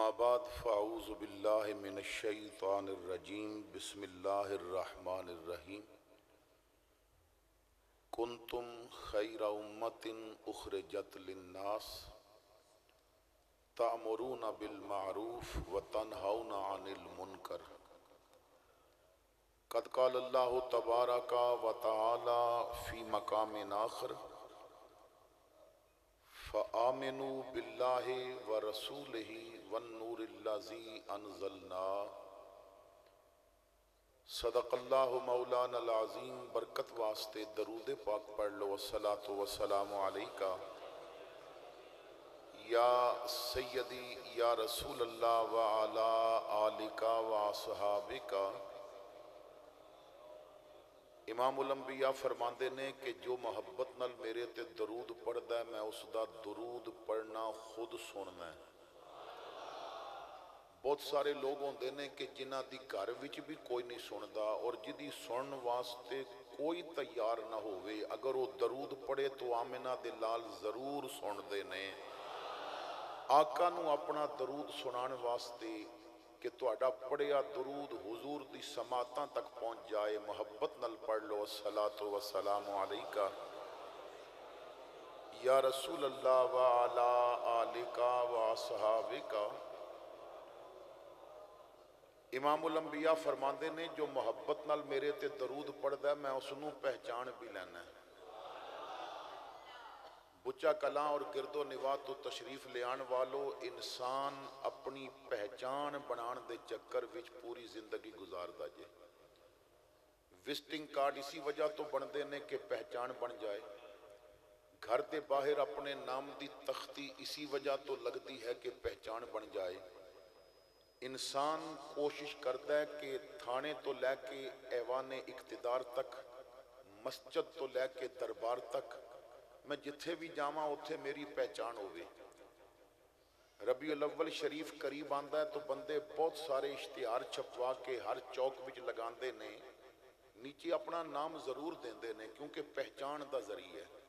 اما بعد فاعوذ باللہ من الشیطان الرجیم بسم اللہ الرحمن الرحیم کنتم خیر امت اخرجت للناس تأمرون بالمعروف وتنہون عن المنکر قد قال اللہ تبارک وتعالی فی مقام آخر فآمنوا باللہ ورسولہ والنور الذی انزلنا صدق اللہ مولانا العظیم۔ برکت واسطے درود پاک پڑھ لو۔ الصلاۃ والسلام علیکہ یا سیدی یا رسول اللہ وعلی آلکہ واصحابکہ۔ امام الانبیاء فرماندے نے کہ جو محبت نال میرے تے درود پڑھدا ہے میں اس دا درود پڑھنا خود سننا ہے۔ بہت سارے لوگ ہوندے نے کہ جنہاں دی گھر وچ بھی کوئی نہیں سندا اور جدی سنن واسطے کوئی تیار نہ ہوئے، اگر وہ درود پڑھے تو آمنہ دے لال ضرور سن دے نے۔ آقا نو اپنا درود سنان واسطے کہ تہاڈا پڑھیا درود حضور دی سماعتاں تک پہنچ جائے، محبت نال پڑھ لو۔ الصلاۃ والسلام علیکہ یا رسول اللہ وعلی آلکہ واصحابکہ۔ امام الانبیاء فرماندے نے جو محبت نال میرے تے درود پڑھدا ہے میں اس نو پہچان بھی لینا ہے۔ بچہ کلاں اور گرد و نواح تو تشریف لے آن والو، انسان اپنی پہچان بنان دے چکر وچ پوری زندگی گزاردا جے۔ وزٹنگ کارڈ اسی وجہ تو بندے نے کہ پہچان بن جائے۔ گھر دے باہر اپنے نام دی تختی اسی وجہ تو لگتی ہے کہ پہچان بن جائے۔ انسان کوشش کرتا ہے کہ تھانے تو لے کے ایوان اقتدار تک، مسجد تو لے کے دربار تک، میں جتھے بھی جاواں اتھے میری پہچان ہوئے۔ ربیع الاول شریف قریب آندا ہے تو بندے بہت سارے اشتہار چھپوا کے ہر چوک وچ لگاندے نے، نیچے اپنا نام ضرور دیندے نے کیونکہ پہچان دا ذریعہ ہے۔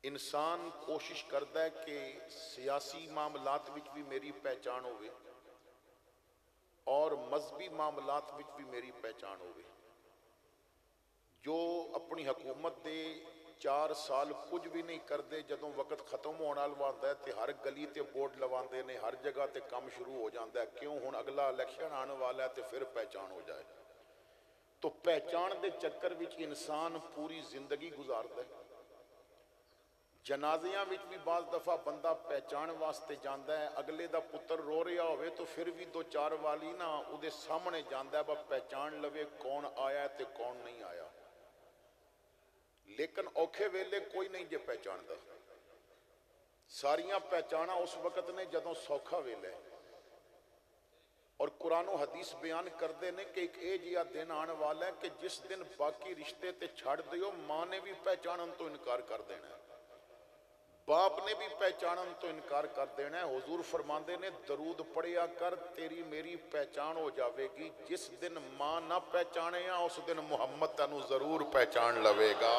انسان کوشش کرتا ہے کہ سیاسی معاملات وچ بھی میری پہچان ہوئے اور مذہبی معاملات وچ بھی میری پہچان ہوئے۔ جو اپنی حکومت دے 4 سال کچھ بھی نہیں کردے، جدوں وقت ختم ہونا لواندہ ہے تے ہر گلی تے بورڈ لواندے نے، ہر جگہ تے کام شروع ہو جاندہ ہے، کیوں ہن اگلا الیکشن آنے والا ہے تے پھر پہچان ہو جائے۔ تو پہچان دے چکر وچ انسان پوری زندگی گزاردا ہے۔ جنازیاں وچ بھی بعض دفعہ بندہ پہچان واسطے جاندا ہے، اگلے دا پتر رو رہا ہوئے تو پھر بھی 2-4 والی نا او دے سامنے جاندا ہے، با پہچان لوے کون آیا ہے تے کون نہیں آیا۔ لیکن اوکھے ویلے کوئی نہیں جے پہچان دا۔ ساریاں پہچانا اس وقت نے جدوں سوکھا ویلے، اور قرآن و حدیث بیان کردے نے کہ ایک اے جیا دن آنے والا ہے کہ جس دن باقی رشتے تے چھاڑ دیو، ماں نے بھی پہچانن تو انکار کر دینا ہے، باپ نے بھی پہچانن تو انکار کر دینا ہے۔ حضور فرماندے نے درود پڑھیا کر تیری میری پہچان ہو جاوے گی، جس دن ماں نہ پہچانے ہاں اس دن محمد تینوں ضرور پہچان لوے گا،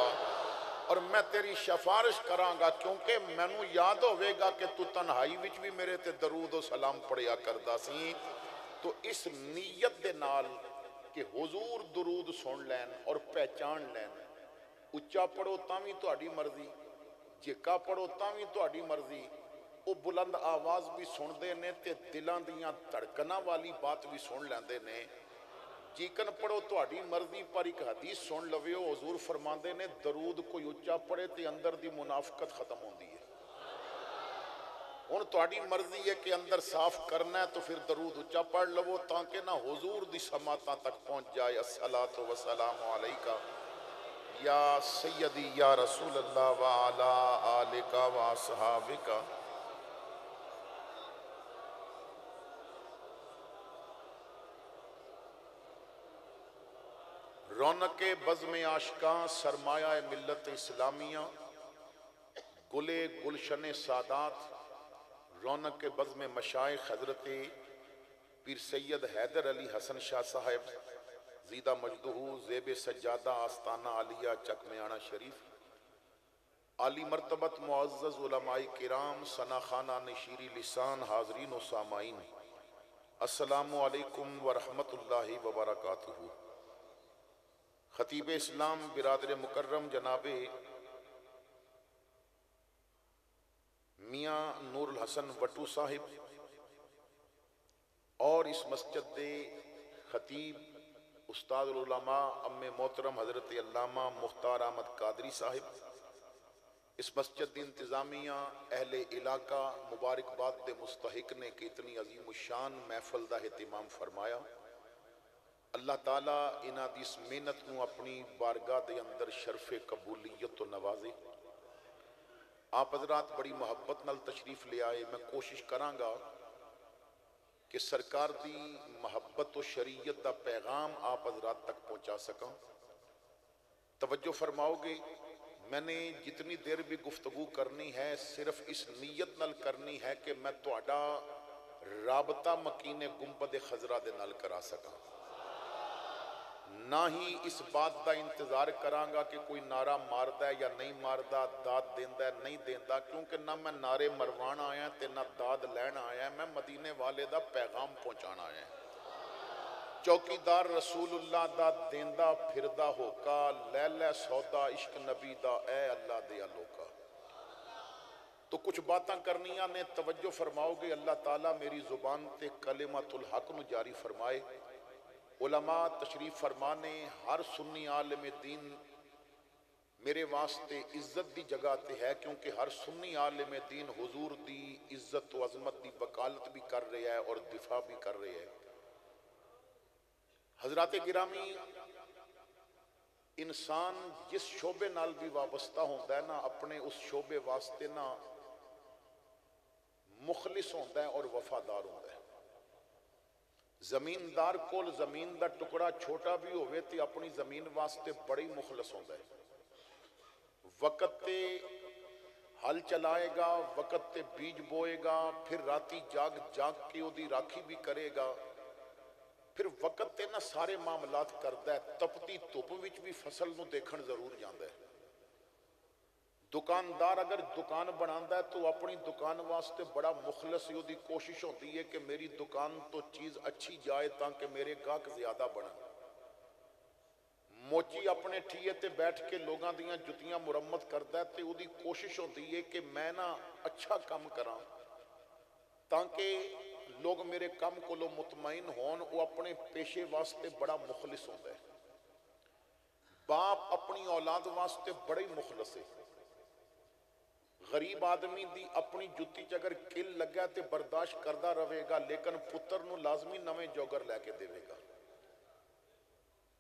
اور میں تیری شفارش کراں گا کیونکہ مینوں یاد ہوئے گا کہ تو تنہائی وچ بھی میرے تے درود و سلام پڑھیا کردا سی۔ تو اس نیت دے نال کہ حضور درود سن لین اور پہچان لین، اچھا پڑھو تاں بھی تہاڈی مرضی، جکا پڑھو تاں بھی تہاڈی مرضی، او بلند آواز بھی سن دے نے تے دلاں دیاں دھڑکناں والی بات بھی سن لیندے نے۔ جیکن پڑھو تہاڈی مرضی پر ایک حدیث سن لویو، حضور فرماندے نے درود کوئی اچھا پڑھے تے اندر دی منافقت ختم ہوندی ہے۔ ہن تہاڈی مرضی ہے کہ اندر صاف کرنا ہے تو پھر درود اچھا پڑھ لو تاکہ نہ حضور دی سماعتاں تک پہنچ جائے۔ الصلاۃ والسلام علیکہ یا سیدی یا رسول اللہ وعلی آلکہ واصحابکہ۔ رونق بزم عاشقاں سرمایہ ملت اسلامیہ، گلے گلشن سادات، رونق بزم مشائخ حضرت پیر سید حیدر علی حسن شاہ صاحب زیدہ مجدہ زیب سجادہ آستانہ علیہ چک میانہ شریف، عالی مرتبت معزز علماء کرام، ثنا خانہ نشیری لسان، حاضرین و سامعین، السلام علیکم ورحمۃ اللہ وبرکاتہ۔ خطیب اسلام برادر مکرم جناب میاں نور الحسن وٹو صاحب اور اس مسجد دے خطیب استاد العلماء ام محترم حضرت علامہ مختار احمد قادری صاحب، اس مسجد دی انتظامیہ، اہل علاقہ مبارکباد دے مستحق نے کہ اتنی عظیم الشان محفل دا اہتمام فرمایا۔ اللہ تعالیٰ انہاں دی اس محنت نو اپنی بارگاہ دے اندر شرف قبولیت تو نوازے۔ آپ حضرات بڑی محبت نال تشریف لے آئے، میں کوشش کراں گا کہ سرکار دی محبت و شریعت دا پیغام آپ حضرات تک پہنچا سکاں۔ توجہ فرماؤ گے، میں نے جتنی دیر بھی گفتگو کرنی ہے صرف اس نیت نال کرنی ہے کہ میں تہاڈا رابطہ مکین گنبد خضرا دے نال کرا سکاں، نہ ہی اس بات دا انتظار کراں گا کہ کوئی نعرہ ماردا ہے یا نہیں ماردا، داد دیندا ہے نہیں دیندا، کیونکہ نہ میں نعرے مروان آیا تے نہ داد لین آیا، میں مدینے والے دا پیغام پہنچانا آیا۔ چوکیدار رسول اللہ دا دیندا پھردا ہوکا، لے لے سودا عشق نبی دا اے اللہ دیا لوکا۔ تو کچھ باتاں کرنیاں نے، توجہ فرماؤ گے، اللہ تعالیٰ میری زبان تے کلمۃ الحق نو جاری فرمائے۔ علماء تشریف فرمانے، ہر سنی عالم دین میرے واسطے عزت دی جگہ تے ہے، کیونکہ ہر سنی عالم دین حضور دی عزت و عظمت دی وکالت بھی کر رہا ہے اور دفاع بھی کر رہے ہیں۔ حضرات گرامی، انسان جس شعبے نال بھی وابستہ ہوتا ہے نا، اپنے اس شعبے واسطے نا مخلص ہوتا ہے اور وفادار ہوتا ہے۔ زمیندار کول زمین دا ٹکڑا چھوٹا بھی ہوئے تے اپنی زمین واسطے بڑی مخلص ہوتا ہے۔ وقت تے ہل چلائے گا، وقت تے بیج بوئے گا، پھر راتی جاگ جاگ کے او دی راکھی بھی کرے گا، پھر وقت تے نہ سارے معاملات کردا ہے۔ تپتی دھپ وچ بھی فصل نو دیکھن ضرور جاندا ہے۔ دکاندار اگر دکان بناندا ہے تو اپنی دکان واسطے بڑا مخلص ہی، دی کوشش ہوتی ہے کہ میری دکان تو چیز اچھی جائے تاکہ میرے گاہک زیادہ بنن۔ موچی اپنے ٹھیے تے بیٹھ کے لوگاں دیاں جتیاں مرمت کردا ہے تے دی کوشش ہوتی ہے کہ میں نا اچھا کام کراں تاکہ لوگ میرے کام کو لو مطمئن ہون۔ وہ اپنے پیشے واسطے بڑا مخلص ہوتا ہے۔ باپ اپنی اولاد واسطے بڑی مخلص ہے۔ غریب آدمی دی اپنی جتی اگر کل لگا تے برداشت کردہ رہے گا، لیکن پتر نو لازمی نویں جوگر لے کے دے گا۔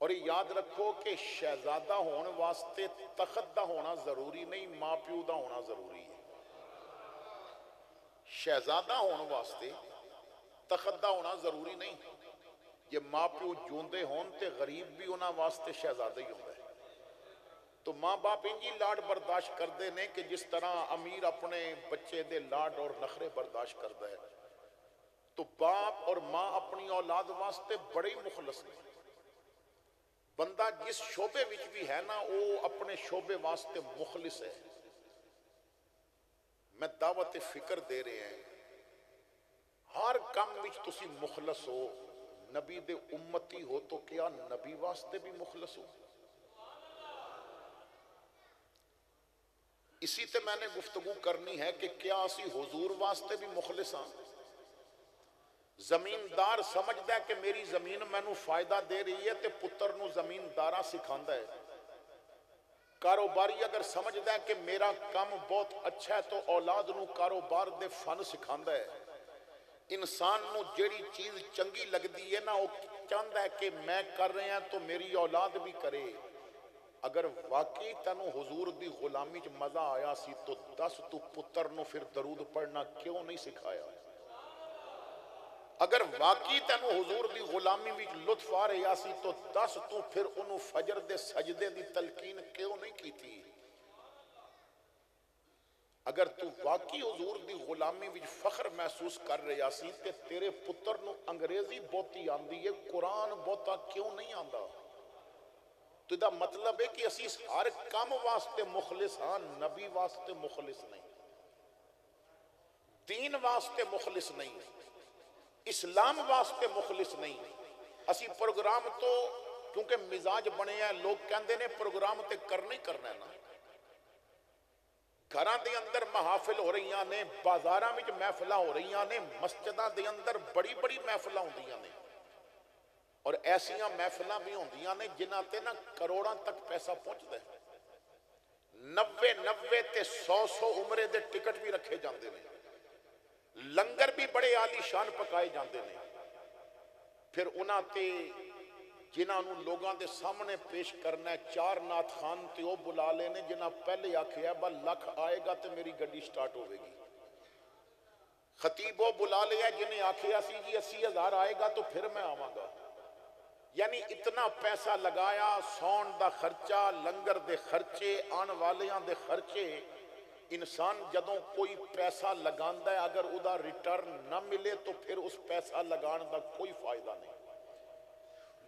اور یاد رکھو کہ شہزادہ ہون واسطے تخت دا ہونا ضروری نہیں، ماں پیو دا ہونا ضروری ہے۔ شہزادہ ہون واسطے تخت دا ہونا ضروری نہیں، یہ ماں پیو جوندے ہون تے غریب بھی انہاں واسطے شہزادہ ہی ہوتا ہے۔ تو ماں باپ انجی لاڈ برداشت کردے نے کہ جس طرح امیر اپنے بچے دے لاڈ اور نخرے برداشت کردا ہے، تو باپ اور ماں اپنی اولاد واسطے بڑے مخلص ہیں۔ بندہ جس شعبے وچ بھی ہے نا، وہ اپنے شعبے واسطے مخلص ہے۔ میں دعوت فکر دے رہے ہیں، ہر کام وچ تسی مخلص ہو، نبی دے امتی ہو تو کیا نبی واسطے بھی مخلص ہو؟ اسی تے میں نے گفتگو کرنی ہے کہ کیا اسی حضور واسطے بھی مخلص ہاں؟ زمیندار سمجھدا ہے کہ میری زمین مینوں فائدہ دے رہی ہے تے پتر نو زمیندارہ سکھاندا ہے۔ کاروباری اگر سمجھدا ہے کہ میرا کام بہت اچھا ہے تو اولاد نو کاروبار دے فن سکھاندا ہے۔ انسان نو جیڑی چیز چنگی لگدی ہے نا، وہ چاہندا ہے کہ میں کر رہے ہیں تو میری اولاد بھی کرے۔ اگر واقعی تینوں حضور دی غلامی چ مزہ آیا سی تو دس تو پتر نو پھر درود پڑھنا کیوں نہیں سکھایا؟ اگر واقعی تینوں حضور دی غلامی وچ لطف آ رہا سی تو دس تو پھر انہوں فجر دے سجدے دی تلقین کیوں نہیں کی تھی؟ اگر تو واقعی حضور دی غلامی وچ فخر محسوس کر رہا سی تے تیرے پتر نو انگریزی بہتی آندی ہے، قرآن بہتا کیوں نہیں آندا؟ تو دا مطلب ہے کہ اسی ہر کام واسطے مخلص ہاں، نبی واسطے مخلص نہیں، دین واسطے مخلص نہیں، اسلام واسطے مخلص نہیں۔ اسی پروگرام تو کیونکہ مزاج بنے ہیں، لوگ کہندے نے پروگرام تے کرنا ہی کرنا ہے نا۔ گھراں دے اندر محافل ہو رہی نے، بازاراں وچ محفلاں ہو رہی نے، مسجداں دے اندر بڑی بڑی محفلاں ہوندیاں نے، اور ایسیاں محفلاں بھی ہوندیاں نے جنہاں تے نا کروڑاں تک پیسہ پہنچدا ہے، 90 تے 100 عمرے دے ٹکٹ بھی رکھے جاندے نے، لنگر بھی بڑے عالی شان پکائے جاندے نے۔ پھر انہاں تے جنہاں نوں لوگاں دے سامنے پیش کرنا ہے، 4 نعت خان تے وہ بلا لینے جنہاں پہلے آکھیا با لکھ آئے گا تے میری گڈی سٹارٹ ہوئے گی، خطیب وہ بلا لیا جنہیں آکھیا سی جی 80,000 آئے گا تو پھر میں آواں گا۔ یعنی اتنا پیسہ لگایا، سون دا خرچہ، لنگر دے خرچے، آن والیاں دے خرچے۔ انسان جدوں کوئی پیسہ لگاندا ہے اگر ادا ریٹرن نہ ملے تو پھر اس پیسہ لگان دا کوئی فائدہ نہیں۔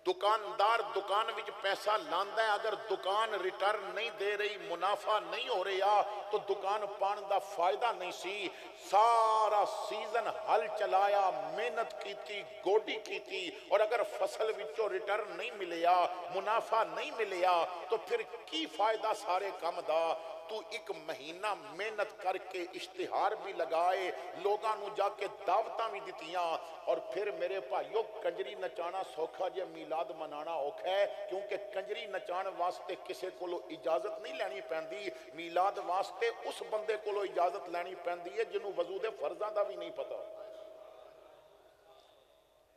دکاندار دکان وچ پیسہ لاندا ہے، اگر دکان ریٹرن نہیں دے رہی، منافع نہیں ہو رہا تو دکان پان دا فائدہ نہیں سی۔ سارا سیزن ہل چلایا، محنت کیتی، گوڈی کیتی، اور اگر فصل وچوں ریٹرن نہیں ملیا، منافع نہیں ملیا تو پھر کی فائدہ سارے کام دا۔ تو ایک مہینہ محنت کر کے اشتہار بھی لگائے، لوگاں نو جا کے دعوتاں بھی دتیاں، اور پھر میرے بھائیو کنجری نچانا سوکھا جے میلاد منانا اوکھا ہے، کیونکہ کنجری نچان واسطے کسے کولو اجازت نہیں لینی پیندی، میلاد واسطے اس بندے کولو اجازت لینی پیندی ہے جنہوں وضو دے فرضاں دا بھی نہیں پتا،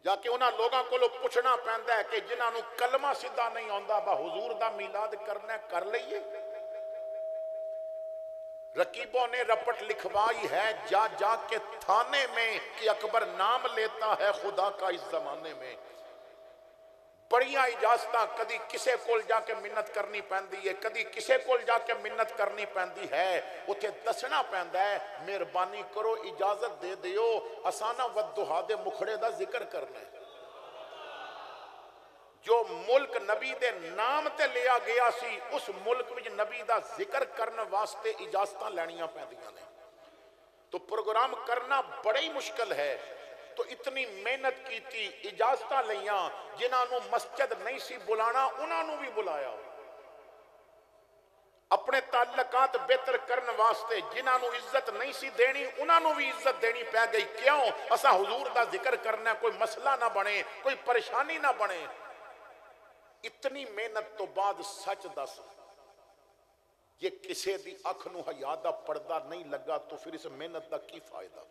جا کے انہاں لوگاں کولو پوچھنا پیندا ہے کہ جنہاں نو کلمہ سدھا نہیں آندا با حضور دا میلاد کرنا ہے کر لئیے۔ رقیبوں نے رپٹ لکھوائی ہے جا جا کے تھانے میں کہ اکبر نام لیتا ہے خدا کا اس زمانے میں۔ بڑیاں اجازتاں کدی کسے کول جا کے منت کرنی پیندی ہے، کدی کسے کول جا کے منت کرنی پیندی ہے، اتھے دسنا پیندا ہے مہربانی کرو اجازت دے دیو اسانا ودہا دے مکھڑے دا ذکر کرنا ہے۔ جو ملک نبی دے نام تے لیا گیا سی اس ملک وچ نبی دا ذکر کرنے واسطے اجازتاں لینیاں پیندیاں نے، تو پروگرام کرنا بڑے ہی مشکل ہے۔ تو اتنی محنت کیتی، اجازتاں لیاں، جنہاں نو مسجد نہیں سی بلانا انہاں نو بھی بلایا، اپنے تعلقات بہتر کرنے واسطے جنہاں نو عزت نہیں سی دینی انہاں نو بھی عزت دینی پہ گئی۔ کیوں؟ اسا حضور دا ذکر کرنا کوئی مسئلہ نہ بنے، کوئی پریشانی نہ بنے۔ اتنی محنت تو بعد سچ دس یہ کسے دی اکھ نو حیا دا پردہ نہیں لگا تو پھر اس محنت دا کی فائدہ؟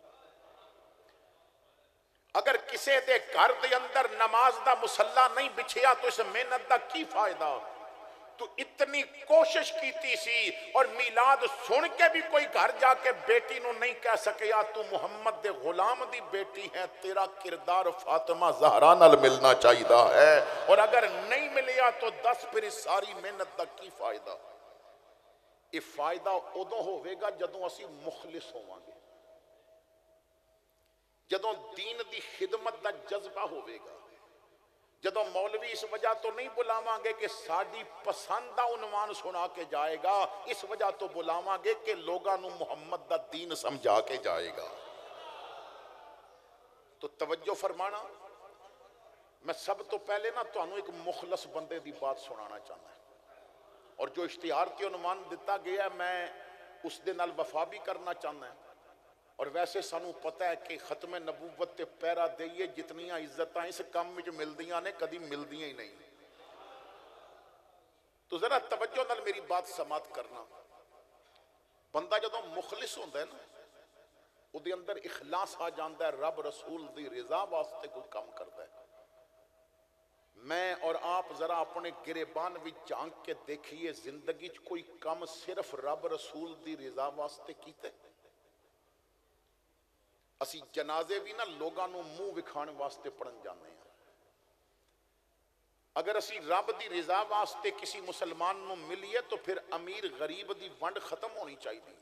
اگر کسے دے گھر دے اندر نماز دا مصلی نہیں بچھیا تو اس محنت دا کی فائدہ؟ تو اتنی کوشش کیتی سی اور میلاد سن کے بھی کوئی گھر جا کے بیٹی نو نہیں کہہ سکیا تو محمد دے غلام دی بیٹی ہے، تیرا کردار فاطمہ زہرا نال ملنا چاہیدہ ہے، اور اگر نہیں ملیا تو دس پھر ساری محنت دا کی فائدہ؟ یہ فائدہ ادوں ہوئے گا جدوں اسی مخلص ہوواں گے، جدوں دین دی خدمت دا جذبہ ہوئے گا، جدوں مولوی اس وجہ تو نہیں بلاواں گے کہ ساڑی پسندہ عنوان سنا کے جائے گا، اس وجہ تو بلاواں گے کہ لوگاں نو محمد دا دین سمجھا کے جائے گا۔ تو توجہ فرمانا، میں سب تو پہلے نا تو انہوں ایک مخلص بندے دی بات سنانا چاہنا ہے، اور جو اشتہار کے عنوان دیتا گیا ہے میں اس دے نال وفا بھی کرنا چاہنا ہے، اور ویسے سانو پتہ ہے کہ ختم نبوت تے پیرا دئیے جتنیاں عزتاں اس کام میں جو ملدیاں نے کدی ملدیاں ہی نہیں۔ تو ذرا توجہ نال میری بات سماعت کرنا، بندہ جدوں مخلص ہوندہ ہے نا او دے اندر اخلاص آ جاندہ ہے، رب رسول دی رضا واسطے کوئی کام کرتا ہے۔ میں اور آپ ذرا اپنے گریبان بھی جھانک کے دیکھئے زندگی کوئی کام صرف رب رسول دی رضا واسطے کیتے؟ اسی جنازے بھی نا لوگاں نو منہ وکھانے واسطے پڑھن جانے ہیں، اگر اسی رب دی رضا واسطے کسی مسلمان نو ملیے تو پھر امیر غریب دی ونڈ ختم ہونی چاہیے۔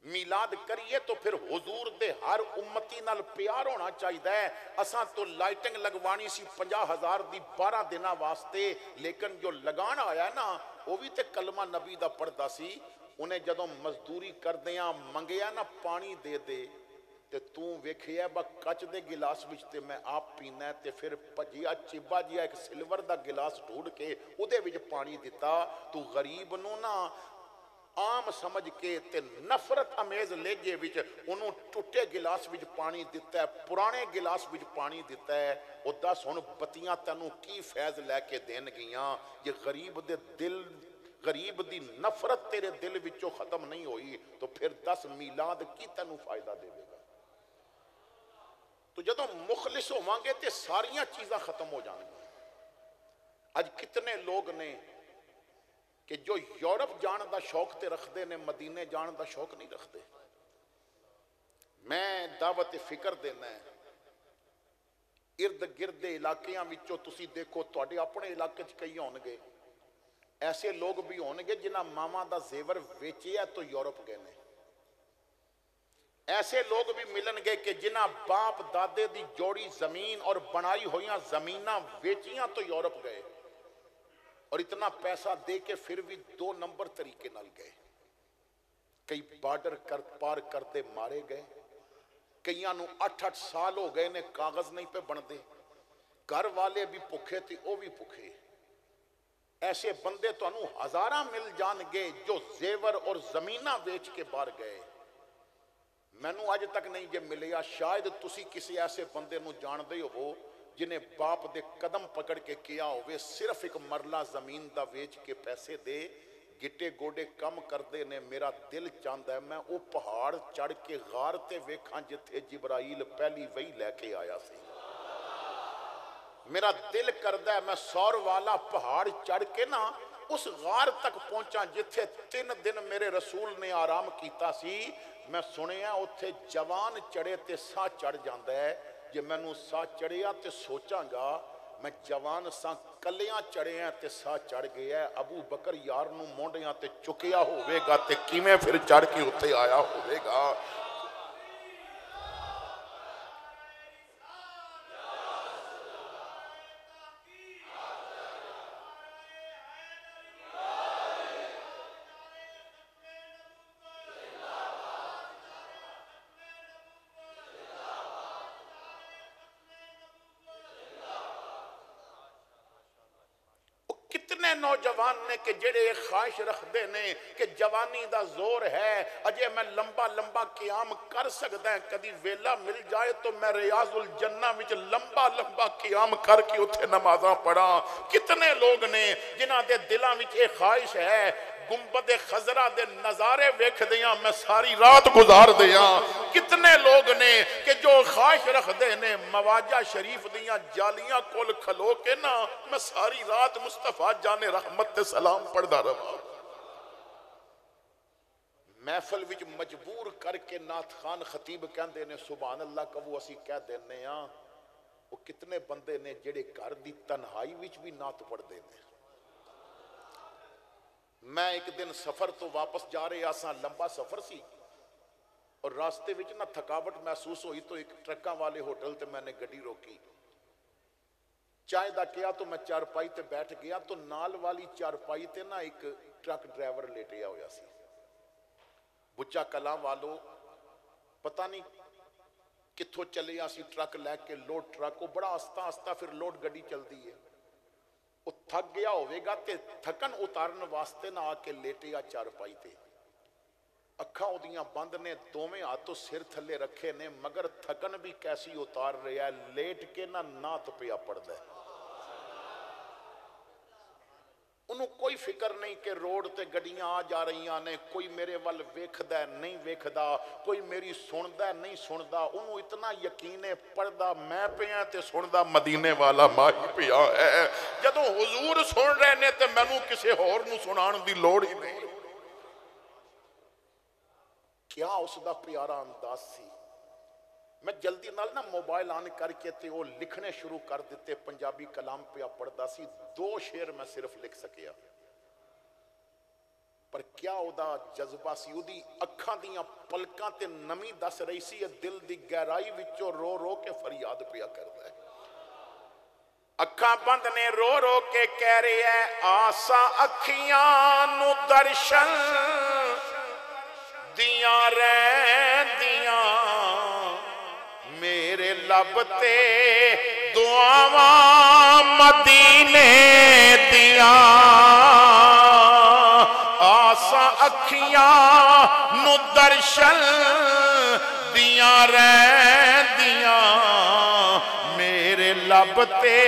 میلاد کریے تو پھر حضور دے ہر امتی نال پیار ہونا چاہیے ہے. اساں تو لائٹنگ لگوانی سی 50,000 دی 12 دنہ واسطے، لیکن جو لگان آیا نا وہ بھی تے کلمہ نبی دا پڑھدا سی. انہیں جدوں مزدوری کردیاں منگیا نا پانی دے دے تے توں ویکھیا با کچ دے گلاس وچ تے میں آپ پینا ہے، تے پھر پجیا چبا جیا ایک سلور دا گلاس ڈھونڈ کے او دے وچ پانی دیتا. تو غریب نو نا عام سمجھ کے تے نفرت امیز لہجے وچ انہوں ٹوٹے گلاس وچ پانی دیتا ہے، پرانے گلاس وچ پانی دیتا ہے. او دس ہن بتیاں تینوں کی فیض لے کے دین گیاں یہ غریب دے دل، غریب دی نفرت تیرے دل وچوں ختم نہیں ہوئی تو پھر دس میلاد کی تینوں فائدہ دے گا. تو جدوں مخلص ہوواں گے تے ساریاں چیزاں ختم ہو جان گی. اج کتنے لوگ نے کہ جو یورپ جان دا شوق تے رکھ دے نے مدینے جان دا شوق نہیں رکھ دے. میں دعوت فکر دینا ہے ارد گرد علاقیاں وچوں تسی دیکھو تواڈے اپنے علاقے چ کئی ہون گے ایسے لوگ بھی ہون گے جنہاں ماما دا زیور ویچیا تو یورپ گئے نے. ایسے لوگ بھی ملن گے کہ جنہاں باپ دادے دی جوڑی زمین اور بنائی ہویاں زمیناں ویچیاں تو یورپ گئے اور اتنا پیسہ دے کے پھر بھی 2 نمبر طریقے نال گئے. کئی بارڈر پار کرتے مارے گئے، کئیاں نو 8-8 سال ہو گئے نے کاغذ نہیں پہ بن دے، گھر والے بھی پکھے تھے وہ بھی پکھے. ایسے بندے تو انہوں ہزاراں مل جان گے جو زیور اور زمینہ بیچ کے باہر گئے. میں نو آج تک نہیں جے ملیا. شاید تسی کسی ایسے بندے نو جان دے ہو جنہیں باپ دے قدم پکڑ کے کیا ہوئے صرف ایک مرلہ زمین دا ویچ کے پیسے دے گٹے گوڑے کم کر دے نے. میرا دل چاہتا ہے میں او پہاڑ چڑھ کے غار تے ویکھاں جتھے جبرائیل پہلی وہی لے کے آیا سی. میرا دل کردہ ہے میں سور والا پہاڑ چڑھ کے نا اس غار تک پہنچا جتھے 3 دن میرے رسول نے آرام کیتا سی. میں سنیا اتھے جوان چڑھے تے سا چڑھ جاندہ ہے. جے میں نو سا چڑھیا تے سوچاں گا میں جوان سا کلیاں چڑھے ہیں تے سا چڑھ گیا ہے. ابو بکر یار نو مونڈیاں تے چکیا ہوئے گا تے کیمیں پھر چڑھ کے اتھے آیا ہوئے گا. نوجوان نے کہ جڑے خواہش رکھ دے نے کہ جوانی دا زور ہے اجے میں لمبا لمبا قیام کر سکتا ہے، کدی ویلا مل جائے تو میں ریاض الجنہ وچ لمبا لمبا قیام کر کے اتھے نمازاں پڑھا. کتنے لوگ نے جنہاں دے دلاں وچ ایک خواہش ہے گنبد خضرا دے نظارے ویکھ دیاں میں ساری رات گزار دیاں. کتنے لوگ نے کہ جو خواہش رکھ دے نے مواجہ شریف دیاں جالیاں کول کھلو کے نا میں ساری رات مصطفیٰ جان رحمت تے سلام پڑھدا رہا. محفل وچ مجبور کر کے نعت خان خطیب کہندے نے سبحان اللہ کبو اسی کہہ دینے ہاں. وہ کتنے بندے نے جڑے گھر دی تنہائی وچ بھی نعت پڑھ دے نے. میں ایک دن سفر تو واپس جا رہے آساں لمبا سفر سی اور راستے وچ نہ تھکاوٹ محسوس ہوئی تو ایک ٹرکاں والے ہوٹل تے میں نے گڈی روکی. چائے دا کیا تو میں چارپائی تے بیٹھ گیا تو نال والی چارپائی تے نا ایک ٹرک ڈرائیور لیٹیا ہویا سی. بچہ کلاں والو پتہ نہیں کتھوں چلے آسی ٹرک لے کے لوڈ ٹرک کو بڑا آستہ آستہ پھر لوڈ گڈی چل دی ہے. وہ تھک گیا ہوئے گا تے تھکن اتارن واسطے نہ آکے لیٹیا چارپائی تے. اکھاں اودیاں بند نے دوویں ہاتھوں سر تھلے رکھے نے مگر تھکن بھی کیسی اتار رہا ہے لیٹ کے نہ نعت پیا پڑھ دے. انہوں کوئی فکر نہیں کہ روڈ تے گڈیاں آ جا رہی آنے کوئی میرے وال ویکھدا ہے نہیں ویکھدا کوئی میری سندا ہے نہیں سندا. انہوں اتنا یقین ہے پڑھدا میں پیا تے سندا مدینے والا ماہی پیا ہے. جدوں حضور سن رہے نے تے مینوں کسے ہور نوں سنان دی لوڑ ہی نہیں. کیا اس دا پیارا انداز سی. میں جلدی نال نا موبائل آن کر کے تے وہ لکھنے شروع کر دیتے پنجابی کلام پہ پڑھدا سی. 2 شعر میں صرف لکھ سکیا پر کیا اودا جذبہ سی، اودی اکھاں دیاں پلکاں تے نمی دس رہی سی، دل دی گہرائی وچوں رو رو کے فریاد پیا کردا ہے۔ اکھاں بند نے رو رو کے کہہ رہے ہیں آسا اکھیاں نو درشن دیاں رہندیاں، میرے لب تے دعاواں مدینے دیاں، آسا اکھیاں نو درشن دیاں رہندیاں، میرے لب تے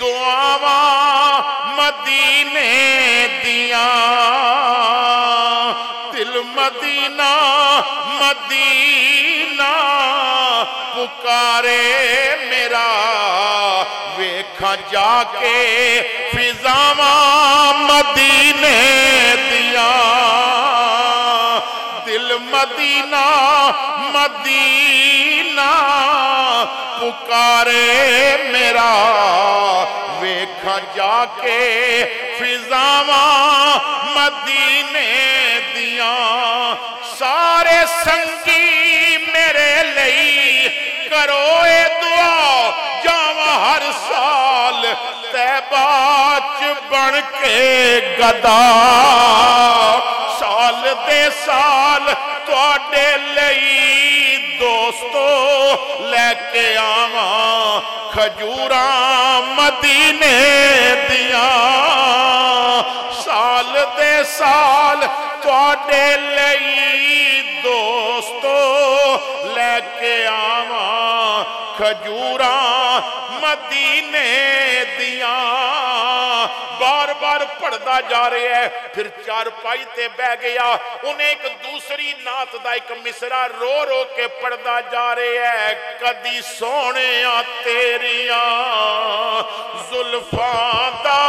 دعاواں مدینے دیاں، دل مدینہ مدینہ پکارے میرا، ویکھاں جا کے فضاواں مدینے دیاں، دل مدینہ مدینہ پکارے میرا، ویکھاں جا کے فضاواں مدینے دیاں، سارے سنگی میرے لئی کرو اے دعا، جاواں ہر سال طیبہ چ بن کے گدا، سال دے سال تواڈے لئی دوستو لے کے آواں کھجوراں مدینے دیاں، سال دے سال تواڈے لئی دوستو لے کے آواں کھجوراں مدینے دیاں، بار بار پڑھدا جا رہے ہے، پھر چارپائی تے بہ گیا، انہیں ایک دوسری نعت دا ایک مصرع رو رو کے پڑھدا جا رہے ہے، کدی سونیاں تیریاں زلفاں دا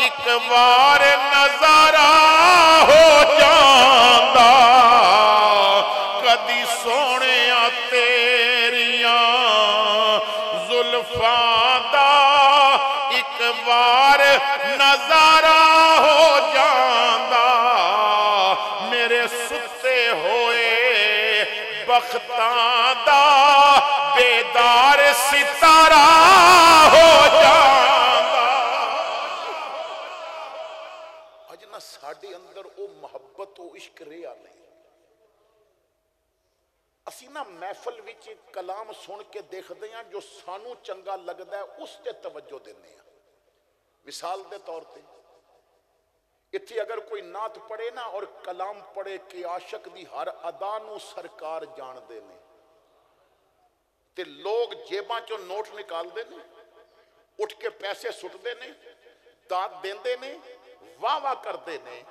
ایک وار نظارہ ہو جاندا، کدی سونیاں تیریاں زلفاں دا ایک وار نظارہ ہو جاندا، میرے ستے ہوئے بختاں دا بیدار ستارہ ہو جاندا۔ اج نہ ساڈے اندر او محبت او عشق رہیا نہیں، اسی نہ محفل وچ کلام سن کے دیکھتے ہیں جو سانو چنگا لگدا ہے اس تے توجہ دینے ہیں۔ مثال دے طور تے اتھی اگر کوئی نعت پڑھے نا اور کلام پڑھے کہ عاشق دی ہر ادا نو سرکار جان دے نے، تے لوگ جیباں چوں نوٹ نکال دے نے، اٹھ کے پیسے سٹ دے نے، داد دین دے نے، واہ واہ کر دے نے،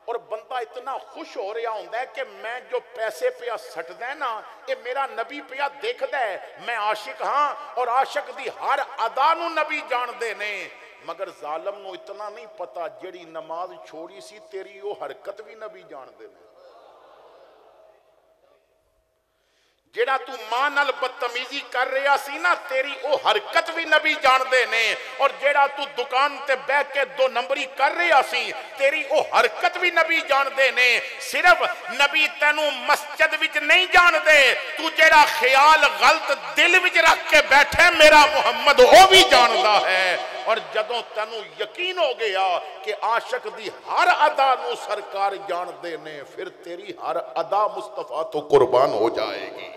اور بندہ اتنا خوش ہو رہا ہوندہ ہے کہ میں جو پیسے پیا سٹ دے نا یہ میرا نبی پیا دیکھ دے، میں عاشق ہاں اور عاشق دی ہر ادا نو نبی جان دے نے، مگر ظالم نو اتنا نہیں پتا جڑی نماز چھوڑی سی تیری وہ حرکت بھی نبی جان دے نے، جیڑا تو ماں نال بدتمیزی کر رہا سی نا تیری او حرکت بھی نبی جان دے نے، اور جیڑا تو دکان تے بہ کے دو نمبری کر رہا سی تیری او حرکت بھی نبی جان دے نے، صرف نبی تینوں مسجد وچ نہیں جان دے، تو جیڑا خیال غلط دل وچ رکھ کے بیٹھے میرا محمد او بھی جاندا ہے، اور جدوں تینوں یقین ہو گیا کہ عاشق دی ہر ادا نو سرکار جان دے نے، پھر تیری ہر ادا مصطفیٰ تو قربان ہو جائے گی۔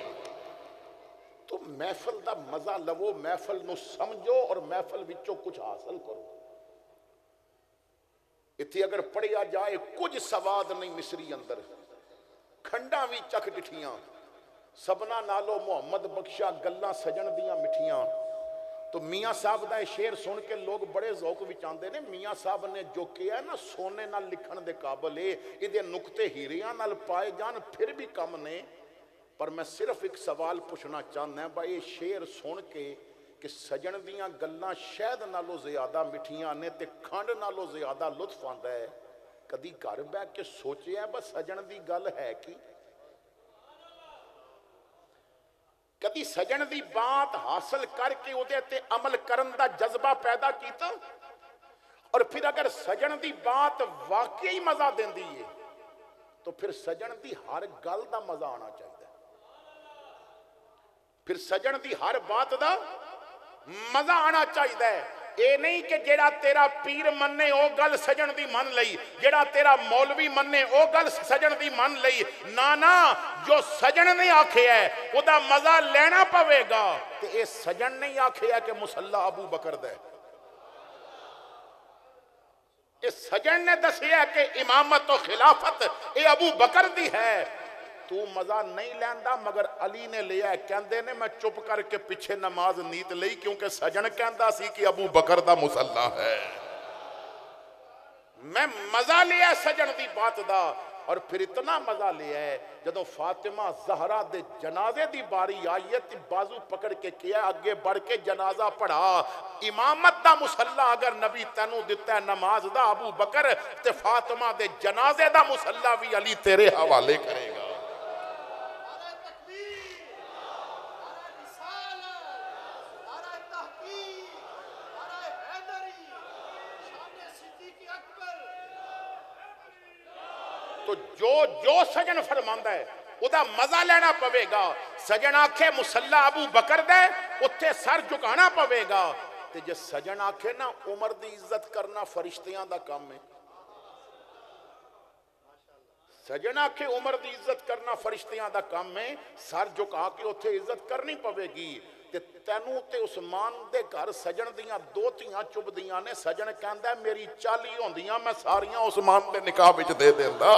تو محفل دا مزہ لو، محفل نو سمجھو اور محفل وچوں کچھ حاصل کرو۔ اتھی اگر پڑھیا جائے کچھ سواد نہیں مصری اندر، کھنڈاں بھی چکھ ڈٹھیاں، سبنا نالو محمد بخشا گلاں سجن دیاں مٹھیاں، تو میاں صاحب دا شعر سن کے لوگ بڑے ذوق وچ آندے نے، میاں صاحب نے جو کیا ہے نا سونے نال لکھن دے قابل ہے، ادھے نقطے ہیریاں نال پائے جان پھر بھی کم نے، پر میں صرف ایک سوال پوچھنا چاہنا ہے بھائی شعر سن کے کہ سجن دیاں گلاں شہد نالو زیادہ مٹھیاں نے تے کھنڈ نالو زیادہ لطف آندا ہے، کدی گھر بیٹھ کے سوچے ہیں بس سجن دی گل ہے کی، کدی سجن دی بات حاصل کر کے ادھے تے عمل کرن دا جذبہ پیدا کیتا، اور پھر اگر سجن دی بات واقعی مزہ دیندی ہے تو پھر سجن دی ہر گل دا مزہ آنا چاہیے، پھر سجن دی ہر بات دا مزہ آنا چاہیے۔ اے نہیں کہ جیڑا تیرا پیر مننے او گل سجن دی من لئی، جیڑا تیرا مولوی مننے او گل سجن دی من لئی، نانا جو سجن نے آکھے ہے او دا مزہ لینا پوے گا۔ تے اے سجن نہیں آکھے ہے کہ مصلی ابو بکر دے، اے سجن نے دسیا کہ امامت و خلافت اے ابو بکر دی ہے۔ تو مزہ نہیں لیندا مگر علی نے لیا ہے، کہندے نے میں چپ کر کے پیچھے نماز نیت لئی کیونکہ سجن کہندا سی کہ ابو بکر دا مصلی ہے۔ میں مزہ لیا سجن دی بات دا، اور پھر اتنا مزہ لیا ہے جدو فاطمہ زہرا دے جنازے دی باری آئی ہے تی بازو پکڑ کے کیا آگے بڑھ کے جنازہ پڑھا۔ امامت دا مصلی اگر نبی تینوں دیتا ہے نماز دا ابو بکر، تے فاطمہ دے جنازے دا مصلی بھی علی تیرے حوالے کرے گا۔ تو جو سجن فرماندا ہے او دا مزہ لینا پوے گا۔ سجن آکھے مصلی ابو بکر دے اتھے سر جھکانا پوے گا، تے جے سجن آکھے نا عمر دی عزت کرنا فرشتیاں دا کام ہے، سجن آکھے عمر دی عزت کرنا فرشتیاں دا کام ہے، سر جھکا کے اتھے عزت کرنی پوے گی۔ تے تینوں تے عثمان دے گھر سجن دیاں دو تیاں چب دیاں نے، سجن کہندا ہے میری 40 ہوندیاں میں ساریاں عثمان دے نکاح وچ دے دیندا،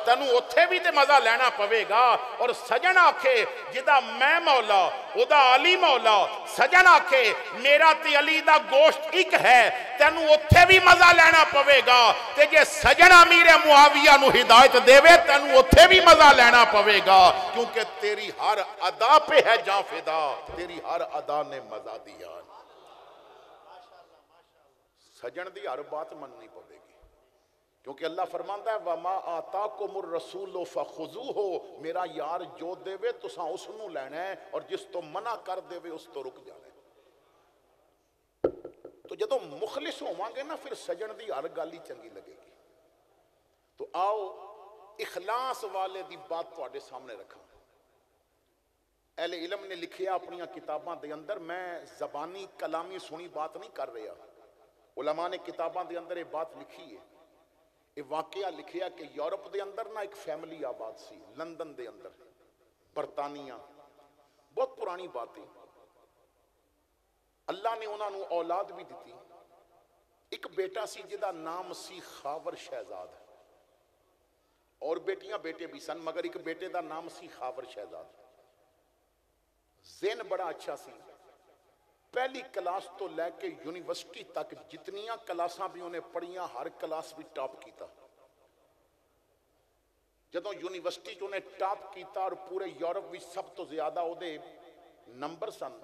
تینوں اتھے بھی تے مزہ لینا پوے گا۔ اور سجن آکھے جدا میں مولا او دا علی مولا، سجن آکھے میرا تے علی دا گوشت ایک ہے، تینوں اتھے بھی مزہ لینا پوے گا۔ تے جے سجن امیر معاویہ نو ہدایت دے وے تینوں اتھے بھی مزہ لینا پوے گا، کیونکہ تیری ہر ادا پہ ہے جاں فدا، تیری ہر ادا نے مزہ دیا۔ سجن دی ہر بات مننی پوے گی، کیونکہ اللہ فرماندا ہے وَمَا آتَاكُمُ الرَّسُولُ فَخُذُوهُ، میرا یار جو دے وے تساں اس نو لینا ہے، اور جس تو منع کر دے وے اس تو رک جانا ہے۔ تو جدوں مخلص ہوواں گے نا پھر سجن دی ہر گل ہی چنگی لگے گی۔ تو آؤ اخلاص والے دی بات تواڈے سامنے رکھاں۔ اہل علم نے لکھیا اپنی کتاباں دے اندر، میں زبانی کلامی سنی بات نہیں کر رہا، علماء نے کتاباں دے اندر یہ بات لکھی ہے، یہ واقعہ لکھیا کہ یورپ دے اندر نا ایک فیملی آباد سی، لندن دے اندر، برطانیہ، بہت پرانی بات ہے۔ اللہ نے انہاں نو اولاد بھی دیتی، ایک بیٹا سی جدا نام سی خاور شہزاد، اور بیٹیاں بیٹے بھی سن مگر ایک بیٹے دا نام سی خاور شہزاد۔ ذہن بڑا اچھا سی، پہلی کلاس تو لے کے یونیورسٹی تک جتنیاں کلاساں بھی انہیں پڑھیاں ہر کلاس بھی ٹاپ کیتا۔ جدوں یونیورسٹی جو انہیں ٹاپ کیتا اور پورے یورپ بھی سب تو زیادہ او دے نمبر سن،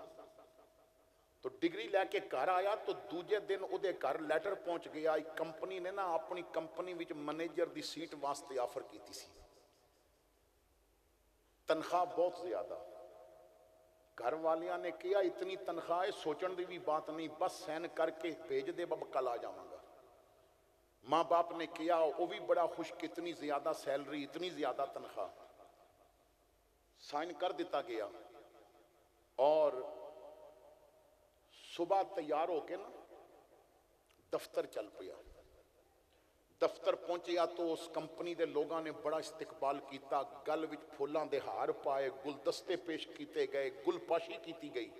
تو ڈگری لے کے گھر آیا تو دوجے دن او دے گھر لیٹر پہنچ گیا، ایک کمپنی نے نا اپنی کمپنی وچ منیجر دی سیٹ واسطے آفر کیتی سی، تنخواہ بہت زیادہ۔ گھر والیاں نے کیا اتنی تنخواہ سوچن دی بھی بات نہیں، بس سین کر کے بھیج دے باب کل آ جاواں گا۔ ماں باپ نے کیا وہ بھی بڑا خوش، اتنی زیادہ سیلری اتنی زیادہ تنخواہ، سائن کر دیتا گیا۔ اور صبح تیار ہو کے نا دفتر چل پیا، دفتر پہنچیا تو اس کمپنی دے لوگاں نے بڑا استقبال کیتا، گل وچ پھولاں دے ہار پائے، گلدستے پیش کیتے گئے، گل پاشی کیتی گئی،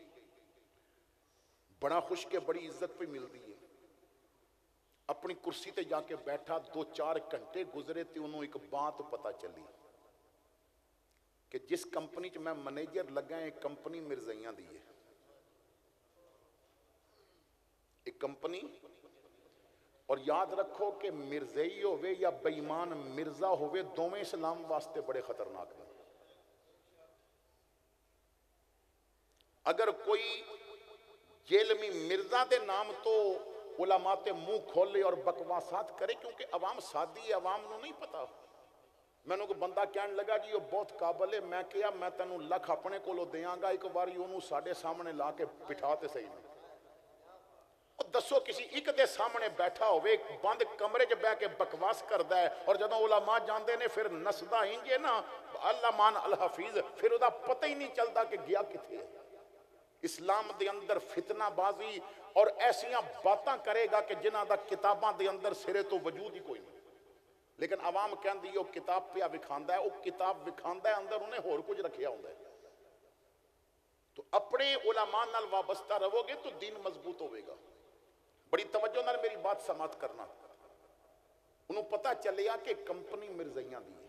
بڑا خوش کے بڑی عزت پہ مل دی ہے۔ اپنی کرسی تے جا کے بیٹھا، 2-4 گھنٹے گزرے تے انہوں ایک بات پتہ چلی کہ جس کمپنی چ میں منیجر لگا ہے ایک کمپنی مرزائیاں دی ہے، ایک کمپنی، اور یاد رکھو کہ مرزائی ہوئے یا بیمان مرزا ہوئے دوویں اسلام واسطے بڑے خطرناک ہیں۔ اگر کوئی جیلمی مرزا دے نام تو علماء تے منہ کھولے اور بکواسات کرے، کیونکہ عوام سادی ہے، عوام نو نہیں پتا۔ میں نے کو بندہ کہنے لگا جی وہ بہت قابل ہے، میں کیا میں تینوں لکھ اپنے کولو دیاں گا، ایک باری انہوں ساڑے سامنے لا کے بٹھاتے صحیح نہیں۔ دسو کسی ایک دے سامنے بیٹھا ہوئے بند کمرے چ بہ کے بکواس کردا ہے اور جدوں علماء جاندے نے پھر نسدا انجے نا اللہ مان الحفیظ پھر دا پتہ ہی نہیں چلتا کہ گیا کتھے ہے۔ اسلام دے اندر فتنہ بازی اور ایسیاں باتاں کرے گا کہ جنہاں دا کتاباں دے اندر سرے تو وجود ہی کوئی نہیں، لیکن عوام کہندی وہ کتاب پہ وکھاندا ہے، وہ کتاب وکھاندا ہے اندر انہیں ہور کچھ رکھیا ہوندا ہے۔ تو اپنے علماء نال وابستہ رہو گے تو دین مضبوط ہوئے گا۔ بڑی توجہ نال میری بات سماعت کرنا، انہوں پتہ چلیا کہ کمپنی مرزائیاں دی ہے۔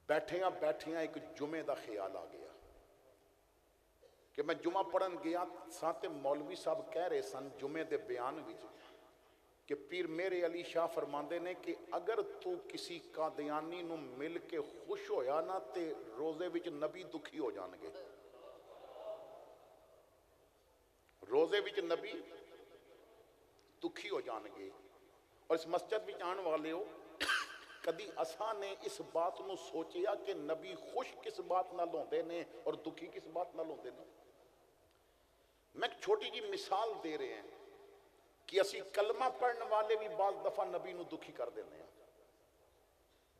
بیٹھیاں ایک جمعے دا خیال آ گیا کہ میں جمعہ پڑھن گیا ساتھ مولوی صاحب کہہ رہے سن جمعے دے بیان وچ کہ پیر میرے علی شاہ فرماندے نے کہ اگر تو کسی قادیانی نو مل کے خوش ہویا نا تے روزے وچ نبی دکھی ہو جان گے، روزے وچ نبی دکھی ہو جان گے۔ اور اس مسجد وچ آن والے ہو کدی اساں نے اس بات نو سوچیا کہ نبی خوش کس بات نال ہوندے نے اور دکھی کس بات نال ہوندے نے؟ میں ایک چھوٹی جی مثال دے رہے ہیں کہ اسی کلمہ پڑھنے والے بھی بعض دفعہ نبی نو دکھی کر دینے ہیں۔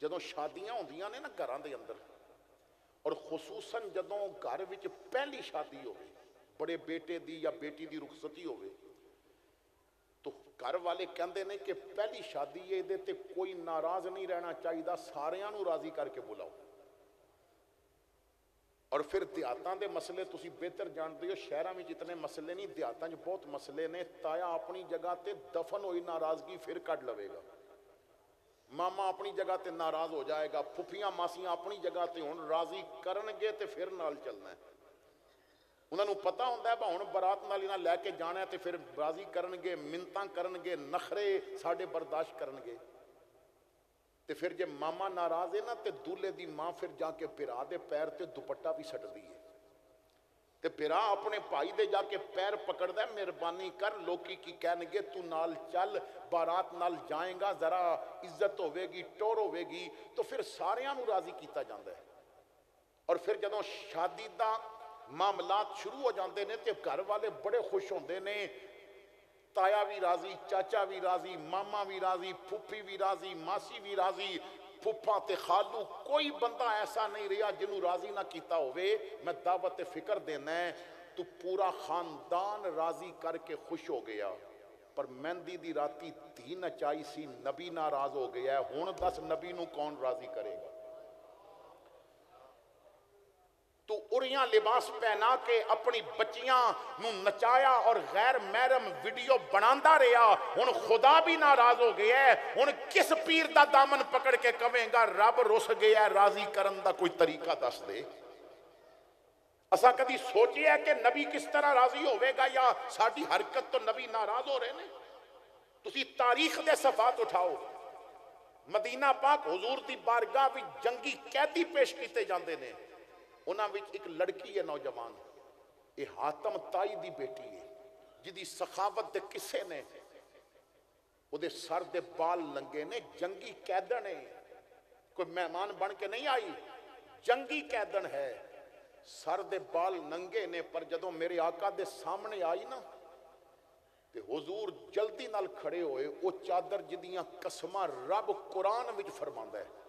جدوں شادیاں ہوندیاں نے نا گھراں دے اندر، اور خصوصاً جدوں گھر وچ پہلی شادی ہوئے، بڑے بیٹے دی یا بیٹی دی رخصتی ہوئے، تو گھر والے کہندے نے کہ پہلی شادی ہے دے تے کوئی ناراض نہیں رہنا چاہیے، ساریاں نو راضی کر کے بلاؤ۔ اور پھر دیہاتاں دے مسئلے تسی بہتر جانتے ہو، شہراں میں اتنے مسئلے نہیں، دیہاتاں جو بہت مسئلے نے۔ تایا اپنی جگہ تے دفن ہوئی ناراضگی پھر کٹ لوے گا، ماما اپنی جگہ تے ناراض ہو جائے گا، پھپھیاں ماسیاں اپنی جگہ تے ہن راضی کرنگے تے پھر نال چلنا ہے۔ انہوں نے پتہ ہوندہ ہے ہن برات نال انہاں لے کے جانا ہے تے پھر راضی کرنگے، منتاں کرنگے، نخرے ساڈے برداشت کرنگے۔ تے پھر جے ماما ناراض ہے نا تے دولے دی ماں پھر جا کے بھرا دے پیر تے دوپٹہ بھی سٹ دی ہے، تے بھرا اپنے بھائی دے جا کے پیر پکڑ دے، مہربانی کر لوکی کی کہنگے تو نال چل، بارات نال جائیں گا، ذرا عزت ہوئے گی، ٹور ہوئے گی، تو پھر ساریاں نو راضی کیتا جاندہ ہے۔ اور پھر جدوں شادی دا معاملات شروع ہو جاندے نے تے گھر والے بڑے خوش ہوندے نے، تایا بھی راضی، چاچا بھی راضی، ماما بھی راضی، پھپھی بھی راضی، ماسی بھی راضی، پھپھا تے خالو، کوئی بندہ ایسا نہیں رہا جنہوں راضی نہ کیتا ہوئے۔ میں دعوت فکر دینا ہے تو پورا خاندان راضی کر کے خوش ہو گیا، پر مہندی دی راتی دھی نچائی سی، نبی ناراض ہو گیا ہے۔ ہن دس نبی نو کون راضی کرے گا؟ تو اڑیاں لباس پہنا کے اپنی بچیاں نو نچایا اور غیر محرم ویڈیو بناندا رہا، ہن خدا بھی ناراض ہو گیا ہے۔ ہن کس پیر دا دامن پکڑ کے کہیں گا رب رس گیا ہے، راضی کرن دا کوئی طریقہ دس دے۔ اسا کدی سوچیا ہے کہ نبی کس طرح راضی ہوئے گا، یا ساڈی حرکت تو نبی ناراض ہو رہے ہیں؟ تسی تاریخ دے صفحات اٹھاؤ، مدینہ پاک حضور دی بارگاہ وچ جنگی قیدی پیش کیتے جاندے نے، انہاں وچ ایک لڑکی ہے نوجوان، یہ حاتم تائی دی بیٹی ہے، جدی سخاوت دے کسے نے، وہ دے سر دے بال لنگے نے، جنگی قیدن ہے، کوئی مہمان بن کے نہیں آئی، جنگی قیدن ہے، سر دے بال ننگے نے۔ پر جدوں میرے آقا دے سامنے آئی نا تے حضور جلدی نال کھڑے ہوئے، وہ چادر جدیاں قسمہ رب قرآن وچ فرماندا ہے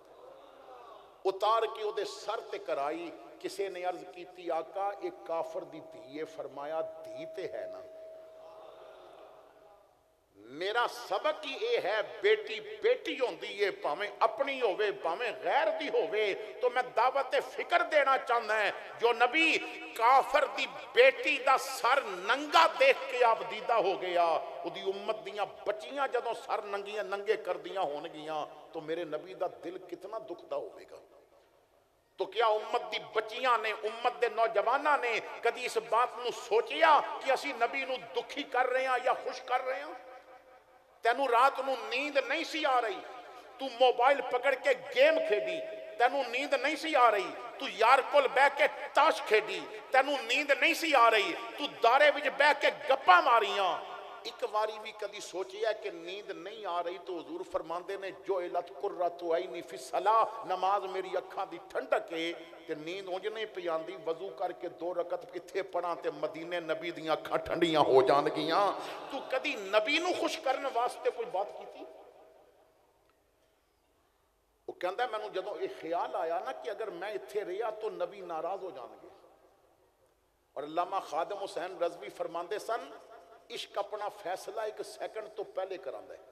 اتار کے وہ دے سر تے کرائی۔ کسے نے عرض کیتی آقا ایک کافر دی دھی ہے، فرمایا دھی تے ہے نا، میرا سبق ہی اے ہے بیٹی بیٹی ہوندی ہے، پاویں اپنی ہوئے پاویں غیر دی ہوئے۔ تو میں دعوت فکر دینا چاہنا ہے، جو نبی کافر دی بیٹی دا سر ننگا دیکھ کے آپ دیدہ ہو گیا، وہ دی امت دیاں بچیاں جدوں سر ننگے کر دیاں ہون گیاں تو میرے نبی دا دل کتنا دکھ دا ہوئے گا۔ تو کیا امت دی بچیاں نے، امت دے نوجوانہ نے کدی اس بات نو سوچیا کہ اسی نبی نو دکھی کر رہے ہیں یا خوش کر رہے ہیں؟ تینوں رات نو نیند نہیں سی آ رہی، تو موبائل پکڑ کے گیم کھیڈی، تینوں نیند نہیں سی آ رہی، تو یار کول بہ کے تاش کھیڈی، تینوں نیند نہیں سی آ رہی، تو دارے وچ بہ کے گپاں ماریاں، ایک واری بھی کدی سوچیا کہ نیند نہیں آ رہی تو حضور فرماندے نے جو علت قرۃ عینی فی الصلاۃ، نماز میری اکھاں دی ٹھنڈک ہے تے نیند اونج نہیں پئی آندی، وضو کر کے 2 رکعت اتھے پڑھاں تے مدینے نبی دیاں اکھاں ٹھنڈیاں ہو جان گیاں۔ تو کدی نبی نو خوش کرنے واسطے کوئی بات کیتی؟ وہ کہندا ہے مینوں جدوں یہ خیال آیا نا کہ اگر میں اتھے رہیا تو نبی ناراض ہو جان گے۔ اور علامہ خادم حسین رضوی فرماندے سن عشق اپنا فیصلہ 1 سیکنڈ تو پہلے کراندا ہے۔